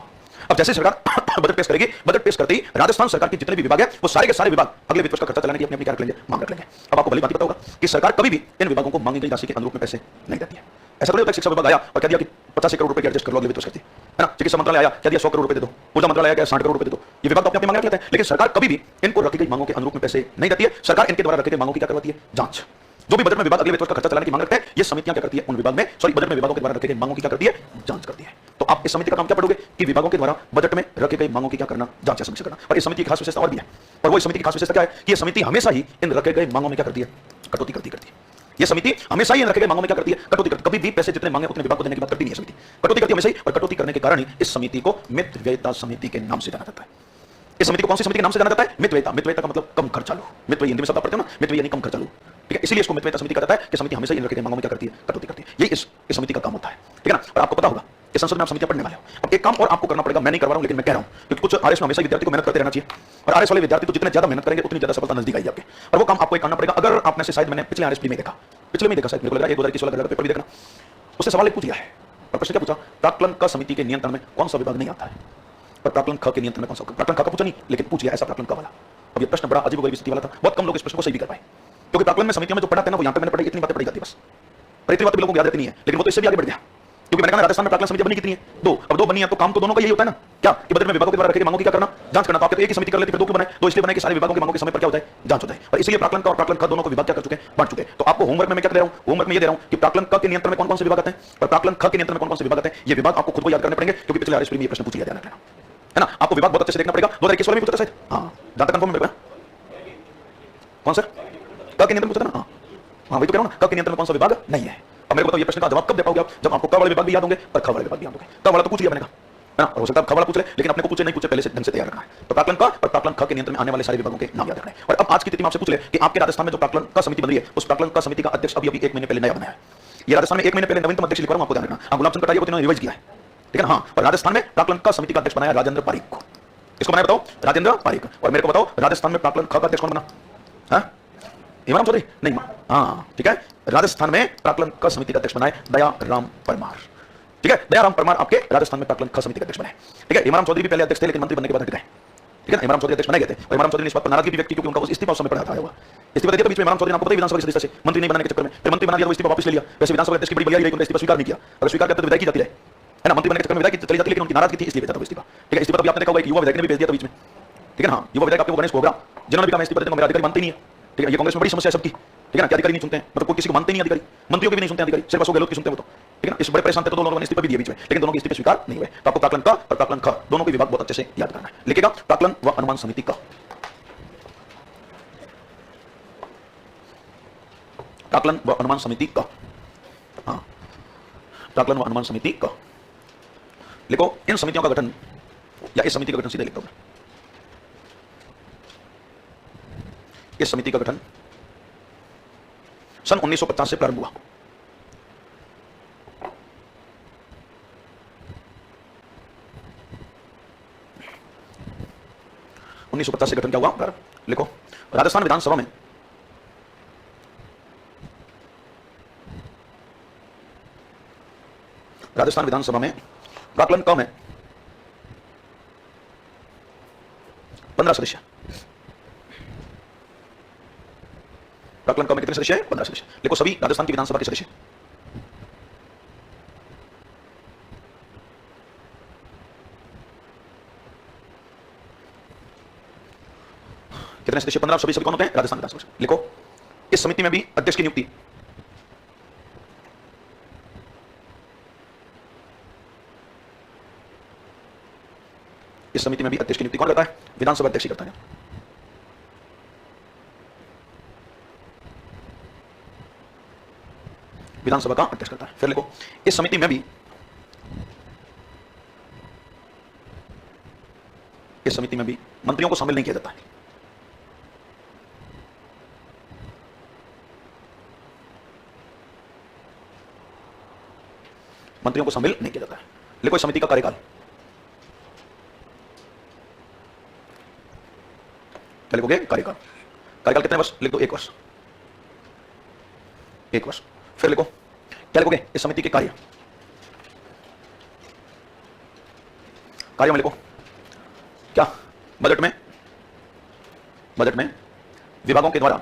अब जैसे सरकार बजट पेश करेगी, बजट पेश करते ही राजस्थान सरकार के जितने भी विभाग है वो सारे के सारे विभाग अगले वित्त वर्ष का खर्चा चलाने की अपनी अपनी क्या रख लेंगे? मांग रख लेंगे। अब आपको भली बात पता होगा कि सरकार कभी भी इन विभागों को मांगी गई राशि के अनुरूप में पैसे नहीं देती है। ऐसा थोड़ी होता है शिक्षा विभाग आया और कह दिया कि 85 करोड़ रुपए की एडजस्ट कर लो अगले वित्त वर्ष करती है ना, चिकित्सा मंत्रालय आया कह दिया 100 करोड़ रुपए दे दो, ऊर्जा मंत्रालय आया 60 करोड़ रुपए दे दो, ये विभाग तो अपनी अपनी मांग रख लेते हैं, लेकिन सरकार कभी भी इनको रखी गई मांगों के अनुरूप में पैसे नहीं देती है। सरकार इनके द्वारा रखी गई मांगों की क्या करवाती है? जांच। जो भी बजट में विभाग अगले वित्त वर्ष का खर्चा चलाने की मांग रखते हैं, ये समितियां क्या करती है? उन विभाग में बजट में विभागों के द्वारा रखे गए मांगों की क्या करती है? जांच करती है। तो आप इस समिति का काम क्या पढ़ोगे कि विभागों के द्वारा बजट में रखे गए मांगों की क्या करना? जांच या समीक्षा करना। और इस समिति की खास विशेषता और भी है, और वो इस समिति की खास विशेषता क्या है कि ये समिति हमेशा ही इन रखे गए मांगों में क्या करती है? कटौती करती है। ये समिति हमेशा ही इन रखे गए मांगों में क्या करती है? कटौती करती। कभी भी पैसे जितने मांगे उतने विभाग को देने की बात करती नहीं है समिति, कटौती करती है हमेशा ही, और कटौती करने के कारण ही इस समिति को मित व्ययता समिति के नाम से जाना जाता है। इस समिति को कौन सी समिति के नाम से जाना जाता है? मितव्ययता। मितव्ययता का मतलब कम खर्चालू। मितव्ययी हिंदी में शब्द पढ़ते हो ना, मितव्ययी यानी कम खर्चालू, ठीक है? इसलिए इसको मितव्ययता समिति कहा जाता है कि समिति हमेशा इन रखे गए मांगों में क्या करती है? कटौती करती है। ये इस समिति का काम होता है, ठीक है ना? और आपको पता होगा कि संसद में आप समितियां पढ़ने वाले हो। अब एक काम और आपको करना पड़ेगा, मैं नहीं करवा रहा हूं लेकिन मैं कह रहा हूं, क्योंकि कुछ आरएस में हमेशा विद्यार्थी को मेहनत करते रहना चाहिए, और आरएस वाले विद्यार्थी तो जितने ज्यादा मेहनत करेंगे उतनी ज्यादा सफलता नजदीक आएगी आपके। और वो काम आपको करना पड़ेगा। अगर आपने से शायद मैंने पिछले आरएस में देखा, पिछले में देखा शायद, मेरे को लग रहा है 2021 वाला पेपर भी देखना, उससे सवाल पूछ लिया है और प्रश्न क्या पूछा? प्राक्कलन का समिति के नियंत्रण में कौन सा विभाग नहीं आता है? पर प्राक्कलन ख के नियंत्रण में कौन सा? प्राक्कलन ख का पूछा नहीं, लेकिन पूछ लिया ऐसा प्राक्कलन क वाला। अब ये प्रश्न बड़ा अजीब गरीब स्थिति वाला था, बहुत कम लोग इस प्रश्न को सही भी कर पाए, क्योंकि प्राक्कलन में समितियों में जो पढ़ाते हैं ना वो यहाँ पे मैंने पढ़ी, इतनी बातें पढ़ी जाती है बस, पर इतनी बातें लोगों को याद रहती नहीं है। लेकिन वो तो इससे भी आगे बढ़ गया, क्योंकि मैंने कहा राजस्थान में प्राक्कलन समिति बनी कितनी है? 2। अब 2 बनी है तो काम तो दोनों का यही होता है ना, क्या कि बजट में विभागों के द्वारा रखे गए मांगों की क्या करना? जांच करना। तो आपके तो एक ही समिति कर लेते, फिर 2 क्यों बनाए? 2 इसलिए बनाए कि सारे विभागों की मांगों के समय पर क्या होता है? जांच होता है। और इसलिए प्राक्कलन का और प्राक्कलन ख दोनों को विभाग क्या कर चुके हैं? बांट चुके हैं। तो आपको होमवर्क में मैं क्या दे रहा हूं? होमवर्क में ये दे रहा हूं कि प्राक्कलन क के नियंत्रण में कौन कौन से विभाग आते हैं और प्राक्कलन ख के नियंत्रण में कौन कौन से विभाग आते हैं। ये विभाग आपको खुद को याद करने पड़ेंगे, क्योंकि पिछले आरएस में ये प्रश्न पूछ लिया जाना है ना। आपको विभाग बहुत अच्छे से देखना पड़ेगा। 2021 वाले में पूछा था शायद, हां जहां तक कंफर्म है कौन सर? क के नियंत्रण पूछा था ना? हां वही तो कह रहा हूं ना, क के नियंत्रण में कौन सा विभाग नहीं है। अब मेरे को बताओ ये प्रश्न का जवाब कब दे पाओगे आप? जब आपको क वाले विभाग भी याद होंगे और ख वाले विभाग भी याद होंगे। क वाला तो पूछ लिया मैंने कहा है ना, और हो सकता है ख वाला पूछ ले, लेकिन अपने को पूछे नहीं पूछे पहले से ढंग से तैयार रखना है। तो प्राक्कलन क और प्राक्कलन ख के नियंत्रण में आने वाले सारे विभागों के नाम याद रखना है। और अब आज की स्थिति में आपसे पूछ ले कि आपके राजस्थान में जो प्राक्कलन क समिति बन रही है, उस प्राक्कलन क समिति का अध्यक्ष अभी 1 महीने पहले नया बना है। ये राजस्थान में 1 महीने पहले नवीनतम अध्यक्ष लिखवा रहा हूं, आपको ध्यान रखना। गुलाब चंद कटारिया को इन्होंने रिवाइज किया है, ठीक है ना? हाँ, और राजस्थान में प्राक्कलन क समिति का अध्यक्ष बनाया राजेंद्र पारीक को। इसको बनाया बताओ? राजेंद्र पारीक। और मेरे को बताओ राजस्थान में प्राक्कलन ख का अध्यक्ष कौन बना? हाँ इमरान चौधरी नहीं, हाँ ठीक है। राजस्थान में प्राक्कलन क समिति का अध्यक्ष बनाए दयाराम परमार, ठीक है? दयाराम परमार आपके राजस्थान में प्राक्कलन ख समिति के अध्यक्ष बने, ठीक है? इमरान चौधरी भी पहले अध्यक्ष थे, लेकिन मंत्री बनने के बाद हट गए, ठीक है? इमरान चौधरी अध्यक्ष बनाए गए थे, और इमरान चौधरी ने इस बात पर नाराजगी भी व्यक्त की, क्योंकि उनका उस इस्तीफा उस समय पड़ा था। इस्तीफा देते बीच में इमरान चौधरी आपको पता ही विधानसभा के सदस्य से मंत्री नहीं बनाने के चक्कर में फिर मंत्री बना दिया, तो इस्तीफा वापस ले लिया। वैसे विधानसभा अध्यक्ष की बड़ी बलियारी रही, उन्होंने इस्तीफा स्वीकार नहीं किया। अगर स्वीकार करते तो विदाई की जाती है ना, मंत्री बनने के चक्कर में विदाई चली जाती, लेकिन उनकी नाराजगी थी इसलिए भेजा था इस्तीफा, ठीक है? इस्तीफा तो आपने देखा होगा कि युवा विधायक ने भी भेज दिया था बीच में, ठीक है ना? हाँ, युवा विधायक आपको गणेश कोबरा, जिन्होंने भी कहा इस्तीफा देते हैं, मेरा अधिकारी मानते नहीं है, ठीक है? ये कांग्रेस में बड़ी समस्या है सबकी, ठीक है ना? क्या अधिकारी नहीं सुनते हैं, मतलब कोई किसी को मानते नहीं अधिकारी, मंत्रियों के भी नहीं सुनते अधिकारी, सिर्फ अशोक गहलोत की सुनते हैं वो तो, ठीक है ना? इस बड़े परेशान थे तो दोनों लोगों ने इस्तीफा भी दिया बीच में, लेकिन दोनों के इस्तीफे स्वीकार नहीं हुए। तो आपको प्राक्कलन क और प्राक्कलन ख दोनों के विभाग बहुत अच्छे से याद करना है। लिखेगा प्राक्कलन व अनुमान समिति का, प्राक्कलन व अनुमान समिति का, हाँ प्राक्कलन व अनुमान समिति का लिखो। इन समितियों का गठन या इस समिति का गठन सीधे लिख दो। इस समिति का गठन सन 1950 से प्रारंभ हुआ। उन्नीस से गठन क्या हुआ प्रारंभ, लिखो। राजस्थान विधानसभा में राजस्थान विधानसभा में प्राक्कलन क में 15 सदस्य। प्राक्कलन क में कितने सदस्य हैं? 15 सदस्य। लिखो सभी राजस्थान की विधानसभा के सदस्य। कितने सदस्य? 15। सभी कौन होते हैं? राजस्थान विधानसभा से। लिखो इस समिति में भी अध्यक्ष की नियुक्ति कौन करता है? विधानसभा अध्यक्ष ही करता है। विधानसभा का अध्यक्ष करता है। फिर लिखो इस समिति में भी मंत्रियों को शामिल नहीं किया जाता है। मंत्रियों को शामिल नहीं किया जाता है। लिखो इस समिति का कार्यकाल। क्या लिखोगे? कार्यकाल कितने वर्ष? लिख दो 1 वर्ष। 1 वर्ष। फिर लिखो क्या लिखोगे? इस समिति के कार्य में लिखो क्या? बजट में विभागों के द्वारा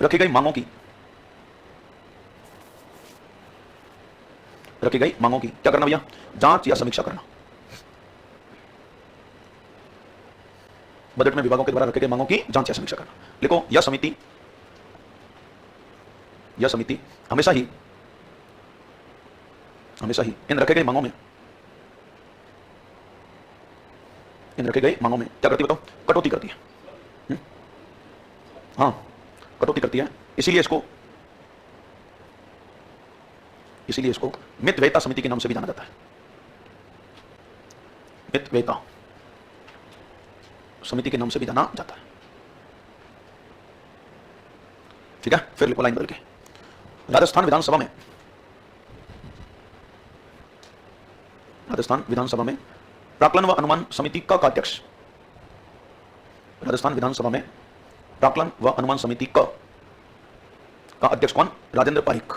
रखी गई मांगों की क्या करना भैया? जांच या समीक्षा करना। बजट में विभागों के द्वारा रखे गए मांगों की जांच या समीक्षा करना। लिखो यह समिति हमेशा ही इन रखे गए मांगों में क्या करती है बताओ? कटौती करती है। हाँ, कटौती करती है। इसीलिए इसको मितव्ययिता समिति के नाम से भी जाना जाता है। मितव्ययिता समिति के नाम से भी जाना जाता है। ठीक है। फिर लिखो लाइन बदल के, राजस्थान विधानसभा में प्राक्कलन व अनुमान समिति का अध्यक्ष। राजस्थान विधानसभा में प्राक्कलन व अनुमान समिति का अध्यक्ष कौन? राजेंद्र पारिक।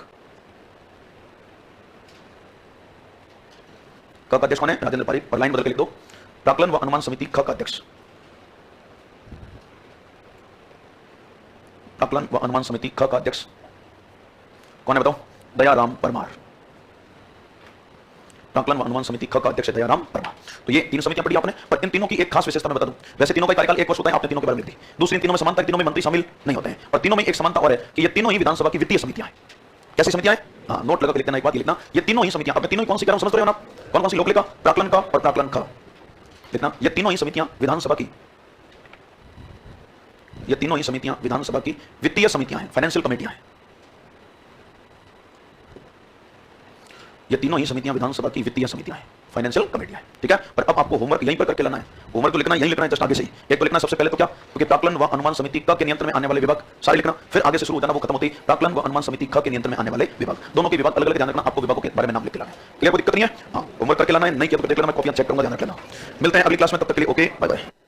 का अध्यक्ष कौन है? राजेंद्र पारिक। और लाइन बदल के लिख दो, प्राक्कलन व अनुमान समिति का अध्यक्ष। प्राक्कलन व अनुमान समिति का अध्यक्ष कौन है बताओ? दयाराम परमार। प्राक्कलन व अनुमान समिति का अध्यक्ष दयाराम परमार। तो ये 3 समितियां पढ़ी आपने, पर इन तीनों की एक खास विशेषता मैं बता दूं। वैसे तीनों का कार्यकाल 1 वर्ष होता है, आपने तीनों के बारे में लिख दी। दूसरी, तीनों में समानता, तीनों में मंत्री शामिल नहीं होते हैं, और तीनों में एक समानता और है कि ये तीनों ही विधानसभा की वित्तीय समितियां हैं। कैसी समितियां हैं? हाँ, नोट लगा के लिखना, एक बात ये लिखना, ये तीनों ही समितियां, आपने तीनों ही कौन सी कह रहा हूं समझ रहे हो ना? कौन कौन सी? लोकलेखा, प्राक्कलन का और प्राक्कलन का लिखना। ये तीनों ही समितियां विधानसभा की वित्तीय समितियां हैं, फाइनेंशियल कमेटियां हैं। ये तीनों ही समितियां विधानसभा की वित्तीय समितियां हैं, फाइनेंशियल कमेटियां हैं। ठीक है। पर अब आपको होमवर्क यहीं पर करके लाना है। होमवर्क तो लिखना यहीं लिखना है, जस्ट आगे से ही। एक तो लिखना सबसे पहले तो क्या? क्योंकि प्राक्कलन व अनुमान समिति का के नियंत्रण में आने वाले विभाग सारे लिखना, फिर आगे से शुरू हो जाना, वो खत्म होती है प्राक्कलन व अनुमान समिति का के नियंत्रण में आने वाले विभाग। दोनों के विभाग अलग अलग ध्यान रखना, आपको विभागों के बारे में नाम लिख के लाना है। क्लियर? कोई दिक्कत नहीं है? हाँ, होमवर्क करके लाना है, नहीं किया तो देख लेना, मैं कॉपियां चेक करूंगा, ध्यान रख लेना। मिलते हैं अगली क्लास में, तब तक के लिए ओके, बाय बाय।